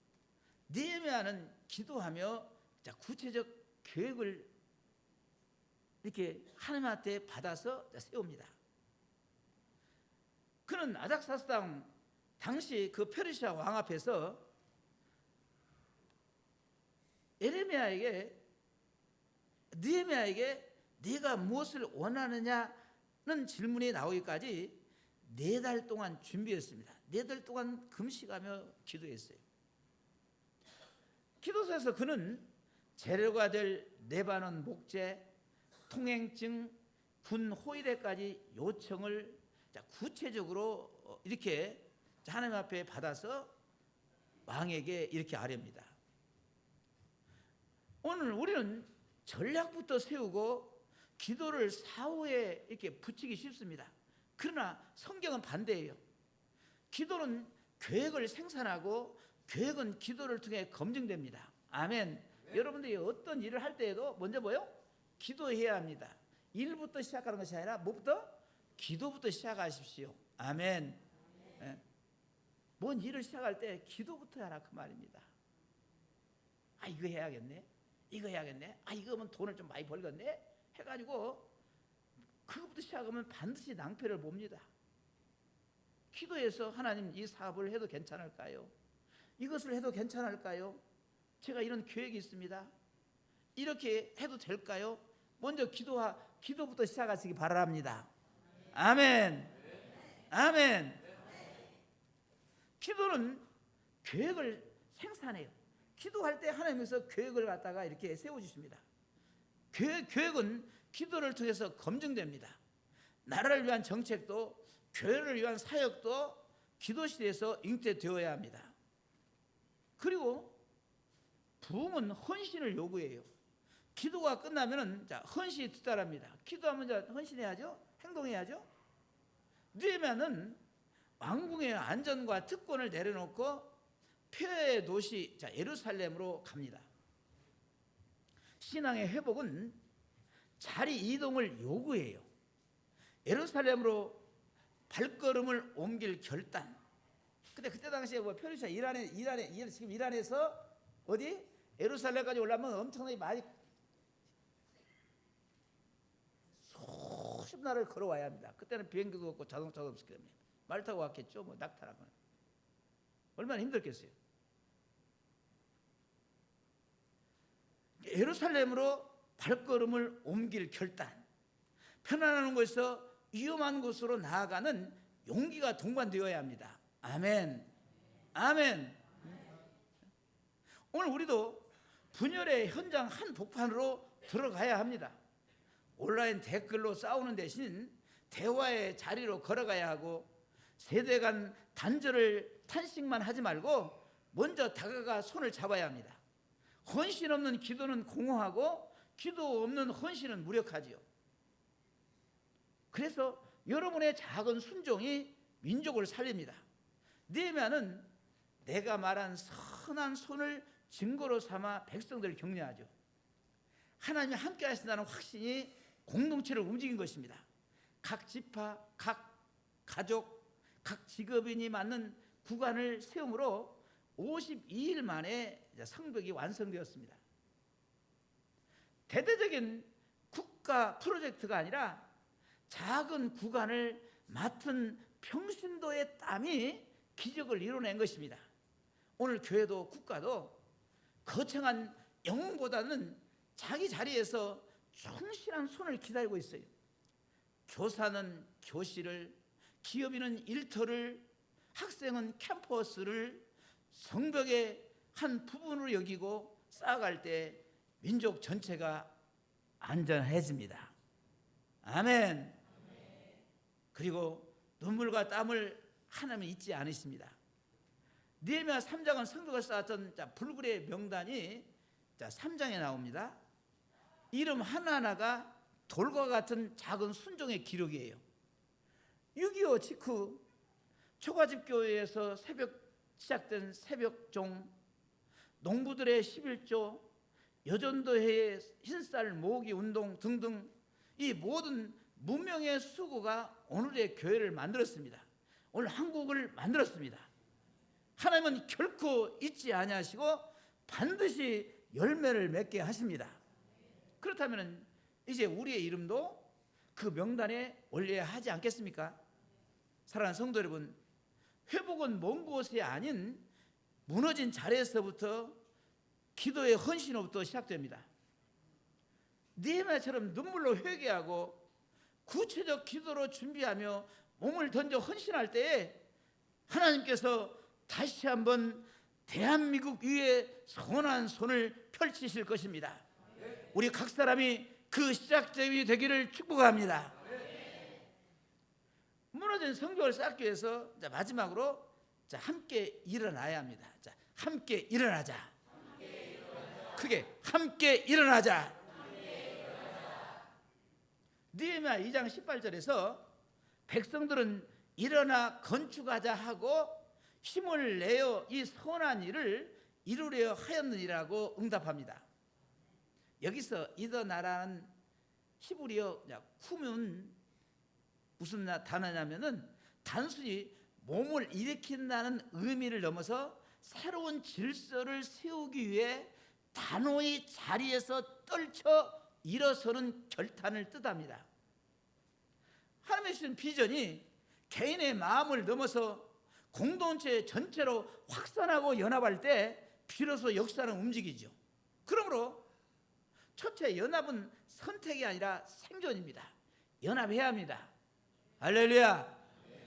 느헤미야는 기도하며 구체적 계획을 이렇게 하나님한테 받아서 세웁니다. 그는 아닥사스당 당시 그 페르시아 왕 앞에서 느헤미야에게 네가 무엇을 원하느냐는 질문이 나오기까지 4달 동안 준비했습니다. 4달 동안 금식하며 기도했어요. 기도서에서 그는 재료가 될 레바논 목재, 통행증, 군 호위대까지 요청을 구체적으로 이렇게 하나님 앞에 받아서 왕에게 이렇게 아뢰입니다. 오늘 우리는 전략부터 세우고 기도를 사후에 이렇게 붙이기 쉽습니다. 그러나 성경은 반대예요. 기도는 계획을 생산하고 계획은 기도를 통해 검증됩니다. 아멘. 여러분들이 어떤 일을 할 때에도 먼저 뭐요? 기도해야 합니다. 일부터 시작하는 것이 아니라 뭐부터? 기도부터 시작하십시오. 아멘. 예. 뭔 일을 시작할 때 기도부터 하라 그 말입니다. 아 이거 해야겠네. 이거 해야겠네. 아 이거 하면 돈을 좀 많이 벌겠네. 해가지고 그것부터 시작하면 반드시 낭패를 봅니다. 기도해서 하나님 이 사업을 해도 괜찮을까요? 이것을 해도 괜찮을까요? 제가 이런 계획이 있습니다. 이렇게 해도 될까요? 먼저 기도부터 시작하시기 바랍니다. 아멘. 아멘. 기도는 계획을 생산해요. 기도할 때 하나님께서 계획을 갖다가 이렇게 세워주십니다. 계획은 기도를 통해서 검증됩니다. 나라를 위한 정책도 교회를 위한 사역도 기도실에서 잉태되어야 합니다. 그리고 부흥은 헌신을 요구해요. 기도가 끝나면은 헌신이 뒤따릅니다. 기도하면 헌신해야죠. 행동해야죠. 느헤미야는 왕궁의 안전과 특권을 내려놓고 폐허의 도시 예루살렘으로 갑니다. 신앙의 회복은 자리 이동을 요구해요. 예루살렘으로 발걸음을 옮길 결단. 근데 그때 당시에 페르시아 지금 이란에서 어디 예루살렘까지 올라면 엄청나게 많이 수십 날을 걸어와야 합니다. 그때는 비행기도 없고 자동차도 없었기 때문에 말 타고 왔겠죠. 낙타라고 얼마나 힘들겠어요. 예루살렘으로 발걸음을 옮길 결단. 편안한 곳에서 위험한 곳으로 나아가는 용기가 동반되어야 합니다. 아멘. 아멘. 오늘 우리도 분열의 현장 한복판으로 들어가야 합니다. 온라인 댓글로 싸우는 대신 대화의 자리로 걸어가야 하고, 세대 간 단절을 탄식만 하지 말고 먼저 다가가 손을 잡아야 합니다. 헌신 없는 기도는 공허하고 기도 없는 헌신은 무력하지요. 그래서 여러분의 작은 순종이 민족을 살립니다. 느헤미야는 내가 말한 선한 손을 증거로 삼아 백성들을 격려하죠. 하나님이 함께 하신다는 확신이 공동체를 움직인 것입니다. 각 지파, 각 가족, 각 직업인이 맞는 구간을 세움으로 52일 만에 성벽이 완성되었습니다. 대대적인 국가 프로젝트가 아니라 작은 구간을 맡은 평신도의 땀이 기적을 이뤄낸 것입니다. 오늘 교회도 국가도 거창한 영웅보다는 자기 자리에서 충실한 손을 기다리고 있어요. 교사는 교실을, 기업인은 일터를, 학생은 캠퍼스를 성벽의 한 부분으로 여기고 쌓아갈 때 민족 전체가 안전해집니다. 아멘. 그리고 눈물과 땀을 하나님은 잊지 않으십니다. 느헤미야 3장은 성벽을 쌓았던 불굴의 명단이 3장에 나옵니다. 이름 하나하나가 돌과 같은 작은 순종의 기록이에요. 6.25 직후 초가집교회에서 시작된 새벽종, 농부들의 11조, 여전도회의 흰쌀 모으기 운동 등등, 이 모든 문명의 수고가 오늘의 교회를 만들었습니다. 오늘 한국을 만들었습니다. 하나님은 결코 잊지 아니하시고 반드시 열매를 맺게 하십니다. 그렇다면 이제 우리의 이름도 그 명단에 올려야 하지 않겠습니까? 사랑하는 성도 여러분, 회복은 먼 곳이 아닌 무너진 자리에서부터, 기도의 헌신으로부터 시작됩니다. 느헤미야처럼 눈물로 회개하고 구체적 기도로 준비하며 몸을 던져 헌신할 때에 하나님께서 다시 한번 대한민국 위에 선한 손을 펼치실 것입니다. 우리 각 사람이 그 시작점이 되기를 축복합니다. 무너진 성벽을 쌓기 위해서 마지막으로 함께 일어나야 합니다. 함께 일어나자. 크게 함께 일어나자. 느헤미야 2장 18절에서 백성들은 일어나 건축하자 하고 힘을 내어 이 선한 일을 이루려 하였느니라고 응답합니다. 여기서 이더나라는 히브리어 쿰은 무슨 단어냐면은 단순히 몸을 일으킨다는 의미를 넘어서 새로운 질서를 세우기 위해 단호히 자리에서 떨쳐 일어서는 결단을 뜻합니다. 하나님의 주신 비전이 개인의 마음을 넘어서 공동체 전체로 확산하고 연합할 때 비로소 역사는 움직이죠. 그러므로 첫째, 연합은 선택이 아니라 생존입니다. 연합해야 합니다. 할렐루야.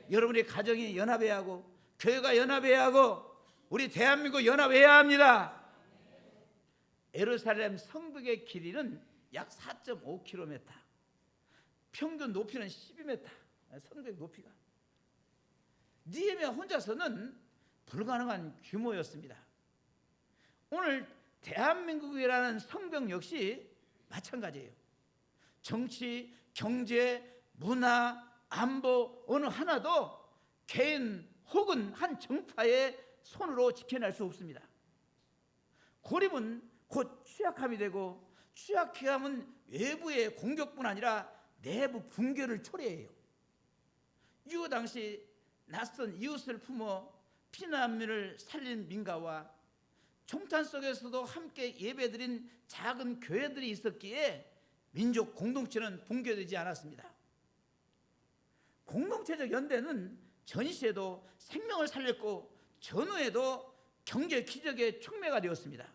여러분의 가정이 연합해야 하고, 교회가 연합해야 하고, 우리 대한민국 연합해야 합니다. 예루살렘 성벽의 길이는 약 4.5km, 평균 높이는 12m, 성벽 높이가. 느헤미야 혼자서는 불가능한 규모였습니다. 오늘 대한민국이라는 성벽 역시 마찬가지예요. 정치, 경제, 문화, 안보 어느 하나도 개인 혹은 한 정파의 손으로 지켜낼 수 없습니다. 고립은 곧 취약함이 되고, 취약함은 외부의 공격뿐 아니라 내부 붕괴를 초래해요. 유교 당시 낯선 이웃을 품어 피난민을 살린 민가와 총탄 속에서도 함께 예배드린 작은 교회들이 있었기에 민족 공동체는 붕괴되지 않았습니다. 공동체적 연대는 전시에도 생명을 살렸고 전후에도 경제 기적의 촉매가 되었습니다.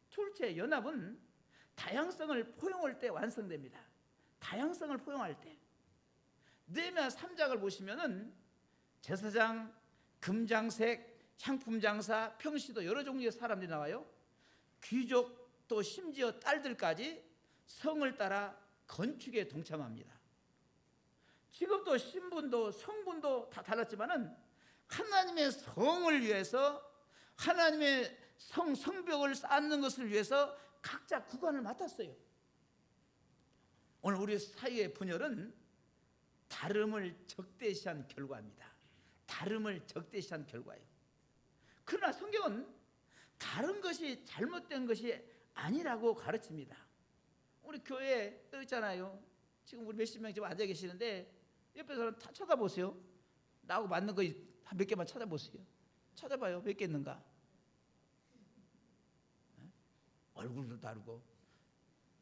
둘째, 연합은 다양성을 포용할 때 완성됩니다. 다양성을 포용할 때. 느헤미야 3장을 보시면은 제사장, 금장색, 향품장사, 평시도 여러 종류의 사람들이 나와요. 귀족 또 심지어 딸들까지 성을 따라 건축에 동참합니다. 지금도 신분도 성분도 다 달랐지만은 하나님의 성을 위해서, 하나님의 성벽을 쌓는 것을 위해서 각자 구간을 맡았어요. 오늘 우리 사회의 분열은 다름을 적대시한 결과입니다. 다름을 적대시한 결과예요. 그러나 성경은 다른 것이 잘못된 것이 아니라고 가르칩니다. 우리 교회에 있잖아요. 지금 우리 몇십 명 지금 앉아 계시는데 옆에 사람 다 쳐다보세요. 나하고 맞는 거 몇 개만 찾아보세요. 찾아봐요. 몇 개 있는가. 얼굴도 다르고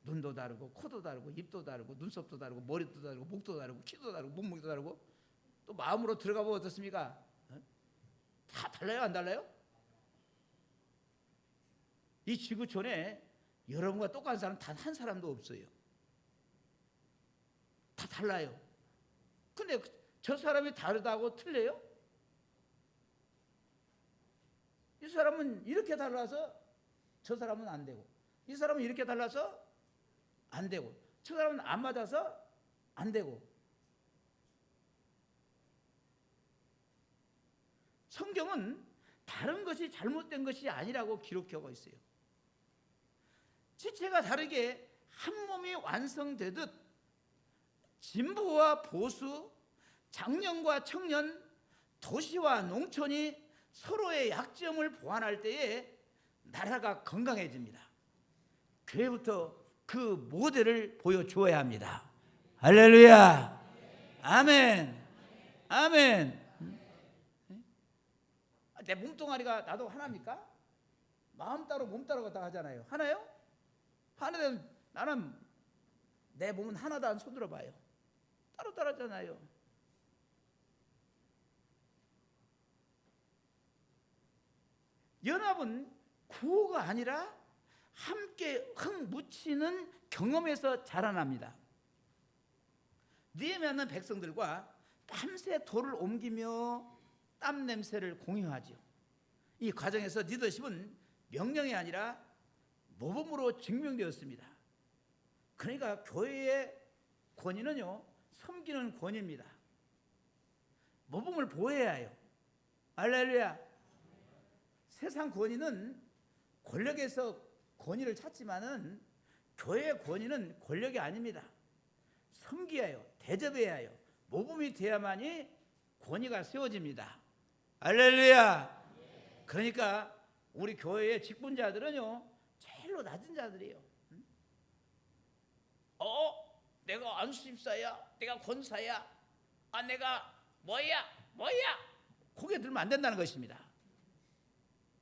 눈도 다르고 코도 다르고 입도 다르고 눈썹도 다르고 머리도 다르고 목도 다르고 키도 다르고 몸무게도 다르고 또 마음으로 들어가 보면 어떻습니까? 다 달라요? 안 달라요? 이 지구촌에 여러분과 똑같은 사람 단 한 사람도 없어요. 다 달라요. 근데 저 사람이 다르다고 틀려요? 이 사람은 이렇게 달라서 저 사람은 안 되고, 이 사람은 이렇게 달라서 안 되고, 저 사람은 안 맞아서 안 되고. 성경은 다른 것이 잘못된 것이 아니라고 기록하고 있어요. 지체가 다르게 한 몸이 완성되듯 진보와 보수, 장년과 청년, 도시와 농촌이 서로의 약점을 보완할 때에 나라가 건강해집니다. 교회부터 그 모델을 보여주어야 합니다. 할렐루야. 아멘. 아멘. 내 몸뚱아리가 나도 하나입니까? 마음 따로 몸 따로가 다 하잖아요. 하나요? 하나는 나는 내 몸은 하나다. 손 들어봐요. 따로 하잖아요. 연합은 구호가 아니라 함께 흥 묻히는 경험에서 자라납니다. 느헤미야는 백성들과 밤새 돌을 옮기며 땀 냄새를 공유하죠. 이 과정에서 리더십은 명령이 아니라 모범으로 증명되었습니다. 그러니까 교회의 권위는요, 섬기는 권위입니다. 모범을 보호해야 해요. 할렐루야. 세상 권위는 권력에서 권위를 찾지만은 교회의 권위는 권력이 아닙니다. 섬겨야 해요. 대접해야 해요. 모범이 돼야만이 권위가 세워집니다. 할렐루야. 그러니까 우리 교회의 직분자들은요, 제일로 낮은 자들이에요. 내가 안수집사야, 내가 권사야, 내가 뭐야 고개 들면 안 된다는 것입니다.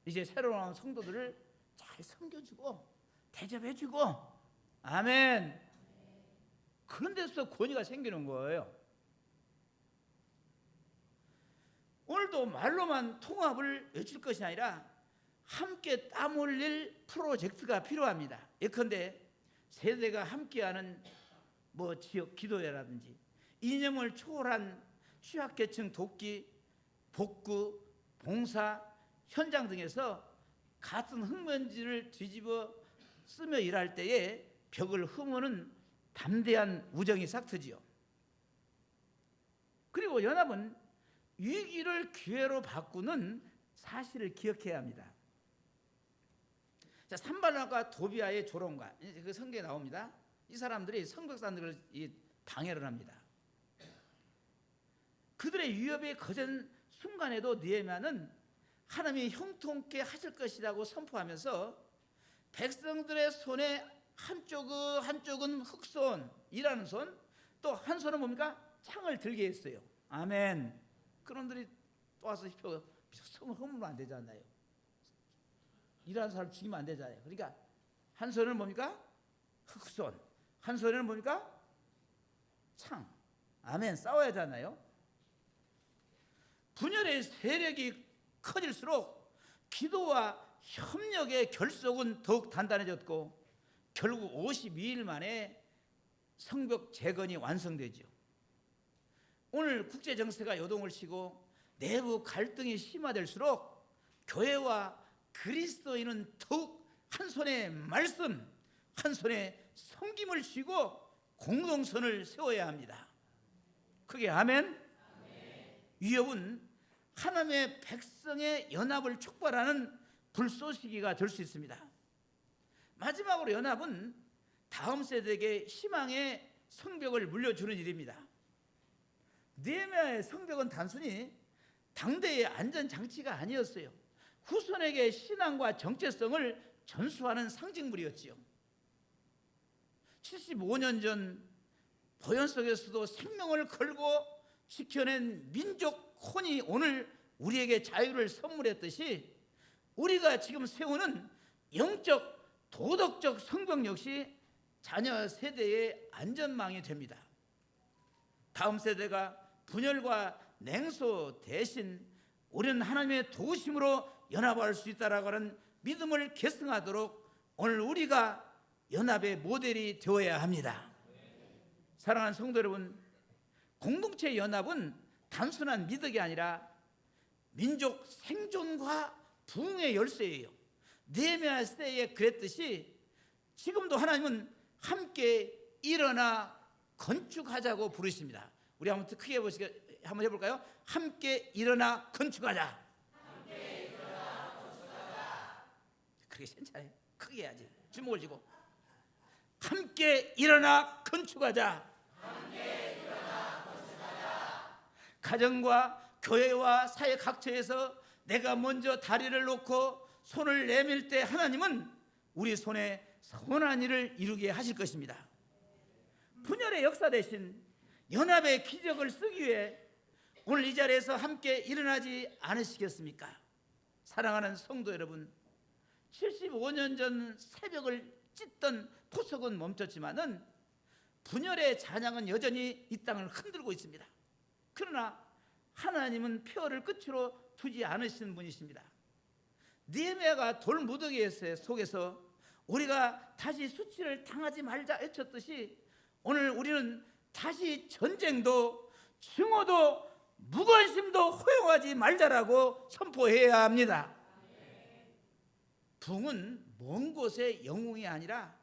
이제 새로 나온 성도들을 잘 섬겨주고 대접해주고, 아멘. 그런 데서 권위가 생기는 거예요. 오늘도 말로만 통합을 외칠 것이 아니라 함께 땀 흘릴 프로젝트가 필요합니다. 예컨대 세대가 함께하는 지역 기도회라든지 이념을 초월한 취약계층 돕기, 복구, 봉사, 현장 등에서 같은 흙먼지를 뒤집어 쓰며 일할 때에 벽을 허무는 담대한 우정이 싹트지요. 그리고 연합은 위기를 기회로 바꾸는 사실을 기억해야 합니다. 자, 산발락과 도비아의 조롱과 그 성경에 나옵니다. 이 사람들이 성벽산들을 방해를 합니다. 그들의 위협에 거센 순간에도 느헤미야는 하나님이 형통케 하실 것이라고 선포하면서 백성들의 손에 한쪽은 흑손, 일하는 손, 또 한 손은 뭡니까? 창을 들게 했어요. 아멘. 그놈들이 또 와서 성을 허물면 안 되잖아요. 일하는 사람 죽이면 안 되잖아요. 그러니까 한 손은 뭡니까? 흑손, 한 손에는 뭡니까? 창. 아멘. 싸워야 하잖아요. 분열의 세력이 커질수록 기도와 협력의 결속은 더욱 단단해졌고 결국 52일 만에 성벽 재건이 완성되죠. 오늘 국제정세가 요동을 치고 내부 갈등이 심화될수록 교회와 그리스도인은 더욱 한 손에 말씀, 한 손에 섬김을 쥐고 공동선을 세워야 합니다. 그게 아멘? 위협은 하나님의 백성의 연합을 촉발하는 불쏘시개가 될 수 있습니다. 마지막으로 연합은 다음 세대에게 희망의 성벽을 물려주는 일입니다. 느헤미야의 성벽은 단순히 당대의 안전장치가 아니었어요. 후손에게 신앙과 정체성을 전수하는 상징물이었지요. 75년 전 보현 속에서도 생명을 걸고 지켜낸 민족 혼이 오늘 우리에게 자유를 선물했듯이 우리가 지금 세우는 영적, 도덕적 성벽 역시 자녀 세대의 안전망이 됩니다. 다음 세대가 분열과 냉소 대신 우리는 하나님의 도우심으로 연합할 수 있다라고 하는 믿음을 계승하도록 오늘 우리가 연합의 모델이 되어야 합니다. 사랑하는 성도 여러분, 공동체 연합은 단순한 미덕이 아니라 민족 생존과 부흥의 열쇠예요. 느헤미야 시대에 그랬듯이 지금도 하나님은 함께 일어나 건축하자고 부르십니다. 우리 한번 크게 한번 해볼까요? 함께 일어나 건축하자. 함께 일어나 건축하자. 그게 괜찮아요. 크게 해야지. 주목을 쥐고 함께 일어나 건축하자. 함께 일어나 건축하자. 가정과 교회와 사회 각처에서 내가 먼저 다리를 놓고 손을 내밀 때 하나님은 우리 손에 선한 일을 이루게 하실 것입니다. 분열의 역사 대신 연합의 기적을 쓰기 위해 오늘 이 자리에서 함께 일어나지 않으시겠습니까? 사랑하는 성도 여러분, 75년 전 새벽을 찢던 포석은 멈췄지만은 분열의 잔향은 여전히 이 땅을 흔들고 있습니다. 그러나 하나님은 폐허를 끝으로 두지 않으시는 분이십니다. 느헤미야가 돌무더기 속에서 우리가 다시 수치를 당하지 말자 외쳤듯이 오늘 우리는 다시 전쟁도 증오도 무관심도 허용하지 말자라고 선포해야 합니다. 부흥은 먼 곳의 영웅이 아니라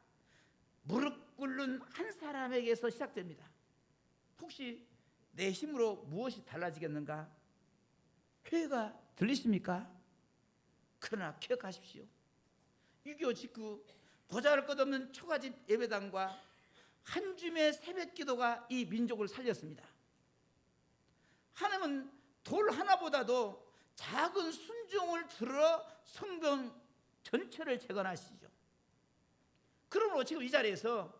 무릎 꿇는 한 사람에게서 시작됩니다. 혹시 내 힘으로 무엇이 달라지겠는가? 회의가 들리십니까? 그러나 기억하십시오. 6.25 직후 보잘것없는 초가집 예배당과 한 줌의 새벽 기도가 이 민족을 살렸습니다. 하나님은 돌 하나보다도 작은 순종을 들어 성경 전체를 재건하시죠. 그러므로 지금 이 자리에서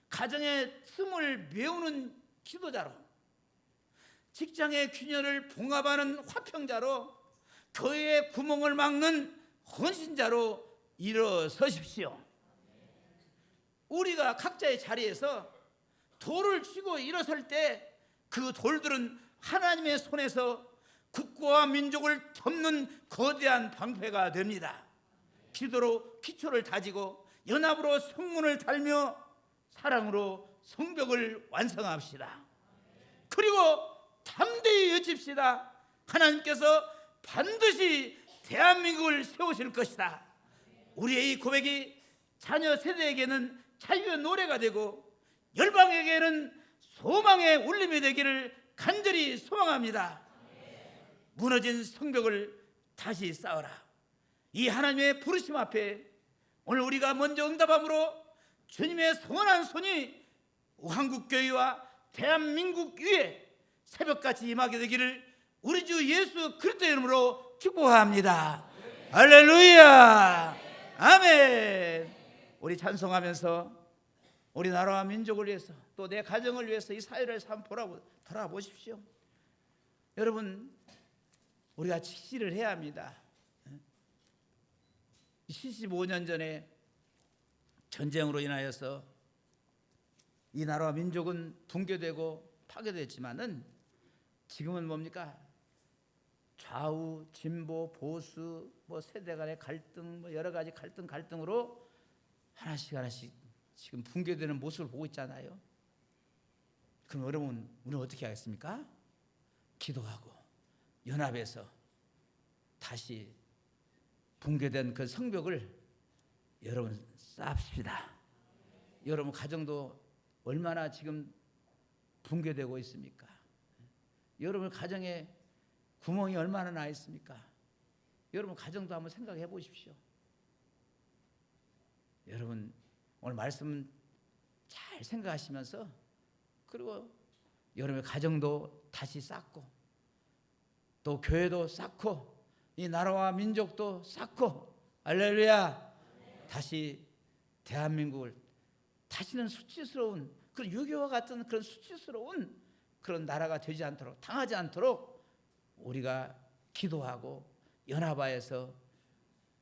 가정의 틈을 메우는 기도자로, 직장의 균열을 봉합하는 화평자로, 교회의 구멍을 막는 헌신자로 일어서십시오. 우리가 각자의 자리에서 돌을 쥐고 일어설 때 그 돌들은 하나님의 손에서 국가와 민족을 덮는 거대한 방패가 됩니다. 기도로 기초를 다지고 연합으로 성문을 달며 사랑으로 성벽을 완성합시다. 그리고 담대히 외칩시다. 하나님께서 반드시 대한민국을 세우실 것이다. 우리의 이 고백이 자녀 세대에게는 자유의 노래가 되고 열방에게는 소망의 울림이 되기를 간절히 소망합니다. 무너진 성벽을 다시 쌓아라. 이 하나님의 부르심 앞에 오늘 우리가 먼저 응답함으로 주님의 선한 손이 한국교회와 대한민국 위에 새벽같이 임하게 되기를 우리 주 예수 그리스도의 이름으로 축복합니다. 할렐루야. 아멘. 우리 찬송하면서 우리 나라와 민족을 위해서 또 내 가정을 위해서 이 사회를 한번 돌아보십시오. 여러분, 우리가 직시를 해야 합니다. 75년 전에 전쟁으로 인하여서 이 나라와 민족은 붕괴되고 파괴됐지만은 지금은 뭡니까? 좌우, 진보, 보수, 세대 간의 갈등, 여러 가지 갈등으로 하나씩 지금 붕괴되는 모습을 보고 있잖아요. 그럼 여러분, 우리는 어떻게 하겠습니까? 기도하고 연합해서 다시 붕괴된 그 성벽을 여러분 쌓읍시다. 여러분 가정도 얼마나 지금 붕괴되고 있습니까? 여러분 가정에 구멍이 얼마나 나 있습니까? 여러분 가정도 한번 생각해 보십시오. 여러분 오늘 말씀 잘 생각하시면서, 그리고 여러분의 가정도 다시 쌓고, 또 교회도 쌓고, 이 나라와 민족도 쌓고, 할렐루야. 다시 대한민국을 다시는 수치스러운 그런 유교와 같은 그런 수치스러운 그런 나라가 되지 않도록, 당하지 않도록 우리가 기도하고 연합하여서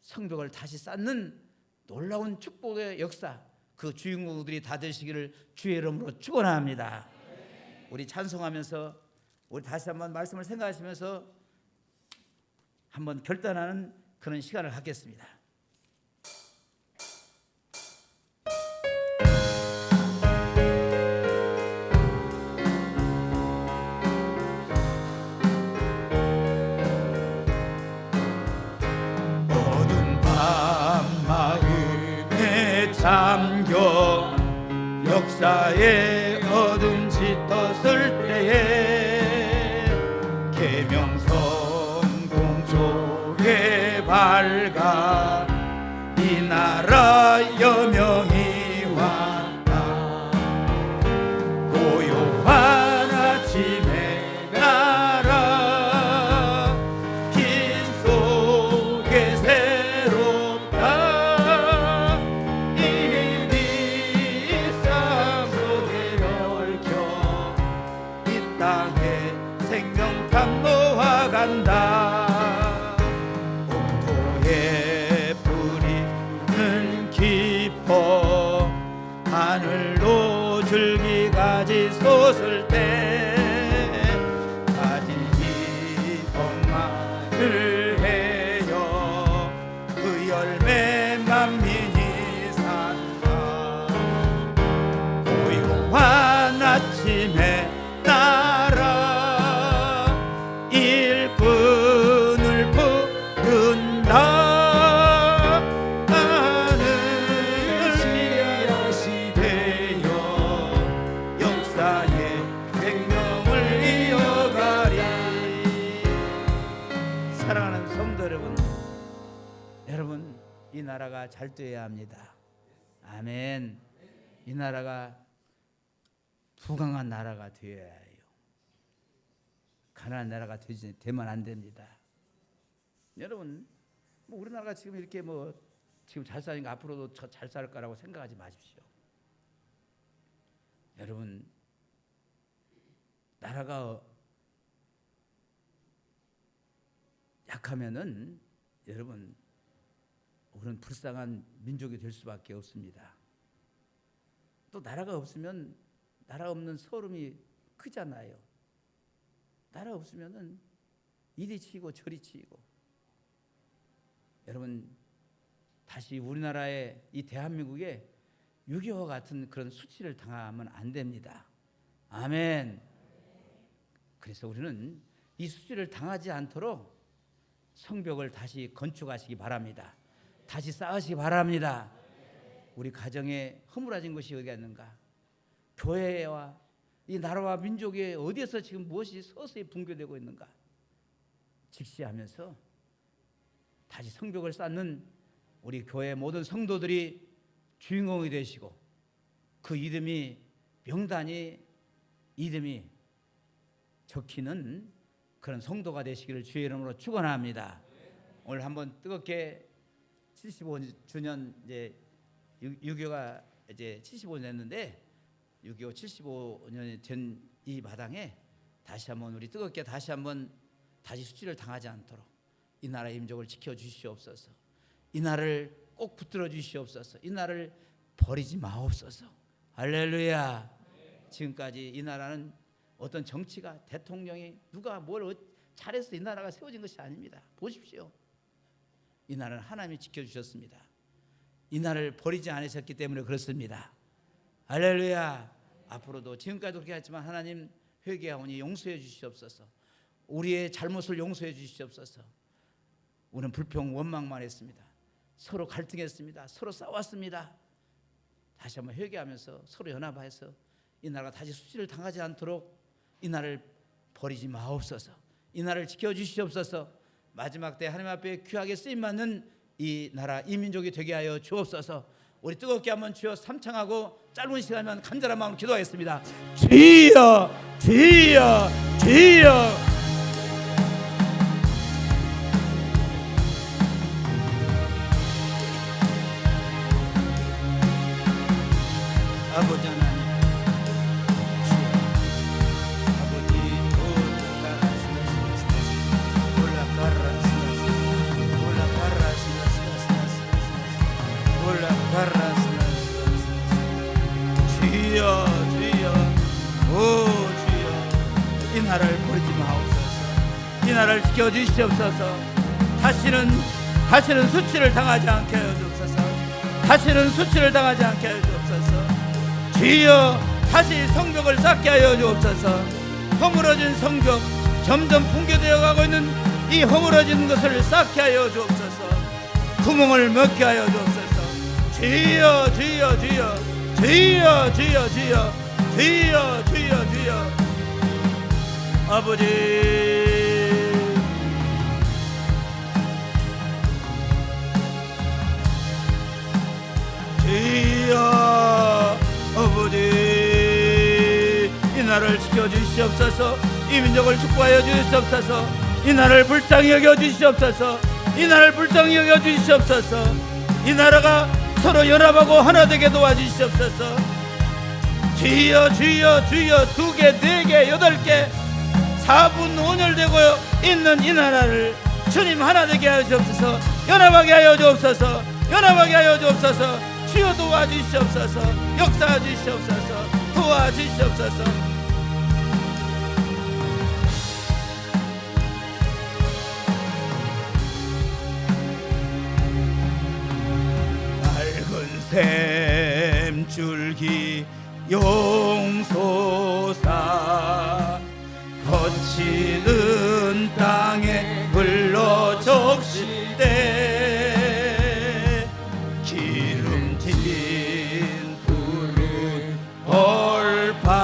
성벽을 다시 쌓는 놀라운 축복의 역사, 그 주인공들이 다 되시기를 주의 이름으로 축원합니다. 우리 찬송하면서 우리 다시 한번 말씀을 생각하시면서 한번 결단하는 그런 시간을 갖겠습니다. 어두운 밤 마음에 잠겨 역사의 어둠 짙었을 때에 계명성 동쪽에 밝아 이 나라 여명이 왔다. 고요한 아침의 나라 긴 속에 새롭다. 이 비상 속에 얽혀 이 땅에 생명감 놓아간다. 옥토의 뿌리는 깊어 하늘로 줄기까지 솟을 때 가지이 봄말을 해요. 그 열매 만민이 산다. 고요한 아침에 나라 일꾼을 부른다. 나는 씨앗이 되어 역사의 생명을 이어가리. 사랑하는 성도 여러분, 여러분 이 나라가 잘 되어야 합니다. 아멘. 이 나라가 부강한 나라가 되어야 해요. 가난한 나라가 되면 안 됩니다. 여러분, 뭐 우리나라가 지금 이렇게 뭐 지금 잘 사니까 앞으로도 잘 살 거라고 생각하지 마십시오. 여러분, 나라가 약하면은 여러분 우리는 불쌍한 민족이 될 수밖에 없습니다. 또 나라가 없으면 나라 없는 서름이 크잖아요. 나라 없으면은 이리 치이고 저리 치이고. 여러분 다시 우리나라의 이 대한민국에 6.25와 같은 그런 수치를 당하면 안 됩니다. 아멘. 그래서 우리는 이 수치를 당하지 않도록 성벽을 다시 건축하시기 바랍니다. 다시 쌓으시기 바랍니다. 우리 가정에 허물어진 것이 어디가 교회와 이 나라와 민족에 어디에서 지금 무엇이 서서히 붕괴되고 있는가 직시하면서 다시 성벽을 쌓는 우리 교회 모든 성도들이 주인공이 되시고 그 이름이 명단이 이름이 적히는 그런 성도가 되시기를 주의 이름으로 축원합니다. 오늘 한번 뜨겁게 75주년 이제 6.25가 이제 75년 됐는데 6.25 75년이 된 이 마당에 다시 한번 우리 뜨겁게 다시 한번 다시 수치를 당하지 않도록 이 나라의 민족을 지켜 주시옵소서. 이 나라를 꼭 붙들어 주시옵소서. 이 나라를 버리지 마옵소서. 할렐루야. 지금까지 이 나라는 어떤 정치가 대통령이 누가 뭘 잘해서 이 나라가 세워진 것이 아닙니다. 보십시오. 이 나라는 하나님이 지켜주셨습니다. 이 나라를 버리지 않으셨기 때문에 그렇습니다. 할렐루야. 앞으로도 지금까지도 그렇게 했지만 하나님 회개하오니 용서해 주시옵소서. 우리의 잘못을 용서해 주시옵소서. 우리는 불평 원망만 했습니다. 서로 갈등했습니다. 서로 싸웠습니다. 다시 한번 회개하면서 서로 연합해서 이 나라가 다시 수치를 당하지 않도록 이 나라를 버리지 마옵소서. 이 나라를 지켜주시옵소서. 마지막 때 하나님 앞에 귀하게 쓰임받는 이 나라 이 민족이 되게 하여 주옵소서. 우리 뜨겁게 한번 주여 삼창하고 짧은 시간만 간절한 마음으로 기도하겠습니다. 주여 주여 주여. 아버지 하나님, 주여, 아버지 주여 주여 오 주여 이 나라를 버리지 마옵소서. 이 나라를 지켜주시옵소서. 다시는 수치를 당하지 않게 하여 주옵소서. 다시는 수치를 당하지 않게 하여 주옵소서. 주여 다시 성벽을 쌓게 하여 주옵소서. 허물어진 성벽 점점 붕괴되어 가고 있는 이 허물어진 것을 쌓게 하여 주옵소서. 구멍을 먹게 하여 주옵소서. 주여 주여 주여 주여 주여 주여 주여 주여 주여 아버지 주여 아버지 이 나라를 지켜주시옵소서. 이 민족을 축복하여 주시옵소서. 이 나라를 불쌍히 여겨 주시옵소서. 이 나라를 불쌍히 여겨 주시옵소서. 이 나라가 서로 연합하고 하나 되게 도와주시옵소서. 주여 주여 주여 2개 4개 8개 4분 온열되고 있는 이 나라를 주님 하나 되게 하여 주옵소서. 연합하게 하여 주옵소서. 연합하게 하여 주옵소서. 주여 도와주시옵소서. 역사해 주시옵소서. 도와주시옵소서. 샘 줄기 용솟아 거치는 땅에 흘러 적실 때 기름진 푸른 벌판이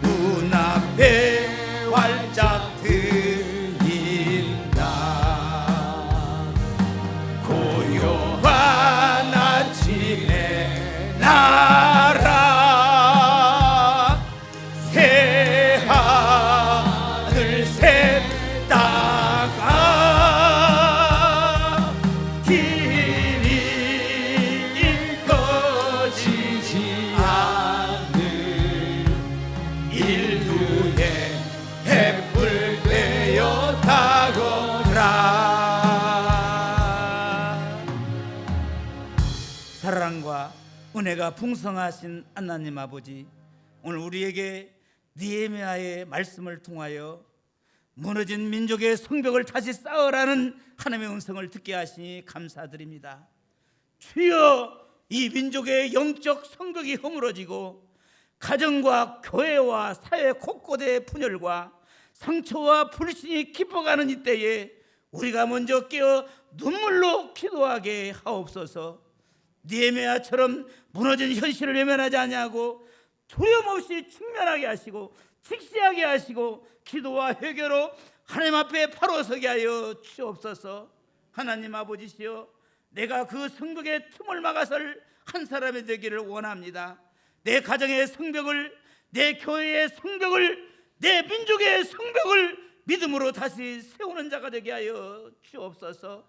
눈앞에 활짝 트인다. 고요한 아침에 나라 새하늘 샜다가 길이 꺼지지 않는 인류의 햇불 되어 타거라. 사랑과 은혜가 풍성하신 하나님 아버지, 오늘 우리에게 느헤미야의 말씀을 통하여 무너진 민족의 성벽을 다시 쌓으라는 하나님의 음성을 듣게 하시니 감사드립니다. 주여, 이 민족의 영적 성벽이 허물어지고 가정과 교회와 사회 곳곳의 분열과 상처와 불신이 깊어가는 이때에 우리가 먼저 깨어 눈물로 기도하게 하옵소서. 느헤미야처럼 무너진 현실을 외면하지 아니하고 두려움 없이 직면하게 하시고 직시하게 하시고 기도와 회개로 하나님 앞에 바로 서게 하여 주옵소서. 하나님 아버지시여, 내가 그 성벽의 틈을 막아설 한 사람이 되기를 원합니다. 내 가정의 성벽을, 내 교회의 성벽을, 내 민족의 성벽을 믿음으로 다시 세우는 자가 되게 하여 주옵소서.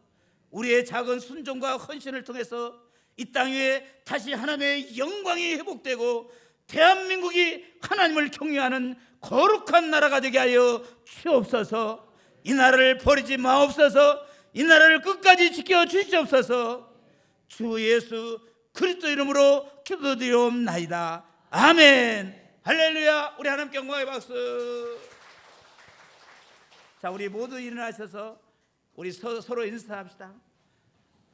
우리의 작은 순종과 헌신을 통해서 이 땅 위에 다시 하나님의 영광이 회복되고 대한민국이 하나님을 경외하는 거룩한 나라가 되게 하여 주옵소서. 이 나라를 버리지 마옵소서. 이 나라를 끝까지 지켜주시옵소서. 주 예수 그리스도 이름으로 기도드리옵나이다. 아멘. 할렐루야. 우리 하나님께 영광의 박수. 자, 우리 모두 일어나셔서 우리 서로 인사합시다.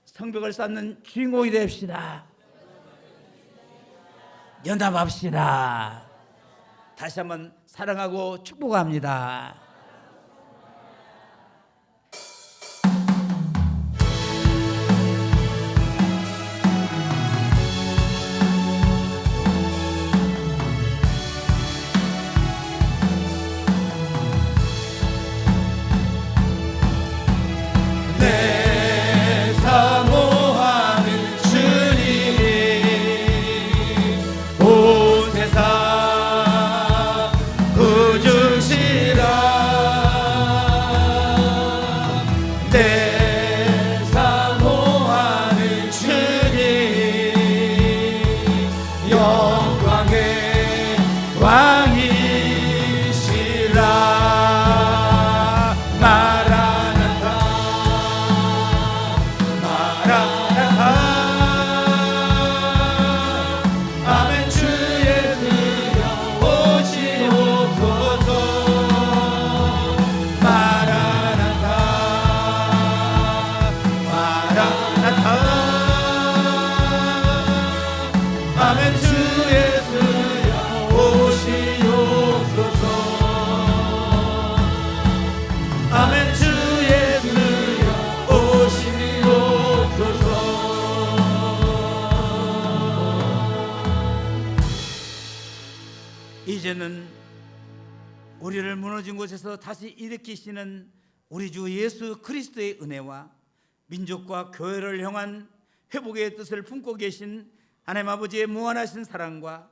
성벽을 쌓는 주인공이 됩시다. 연합합시다. 다시 한번 사랑하고 축복합니다. 내 사모하는 주님 온 세상 구주시라 내 사모하는 주님 영광의 왕이시라 아멘 주 예수여 오시옵소서 마라나타 마라나타 아멘 주 예수여 오시옵소서 아멘 주 예수여 오시옵소서 이제는 우리를 무너진 곳에서 다시 일으키시는 우리 주 예수 그리스도의 은혜와 민족과 교회를 향한 회복의 뜻을 품고 계신 하나님 아버지의 무한하신 사랑과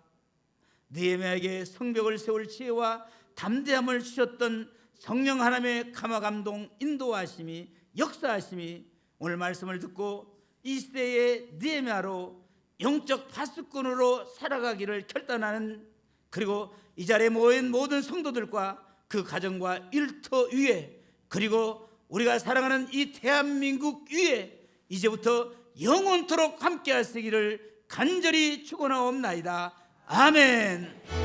느헤미야에게 성벽을 세울 지혜와 담대함을 주셨던 성령 하나님의 감화감동 인도하심이 역사하심이 오늘 말씀을 듣고 이 시대의 느헤미야로 영적 파수꾼으로 살아가기를 결단하는, 그리고 이 자리에 모인 모든 성도들과 그 가정과 일터 위에, 그리고 우리가 사랑하는 이 대한민국 위에 이제부터 영원토록 함께 하시기를 간절히 축원하옵나이다. 아멘.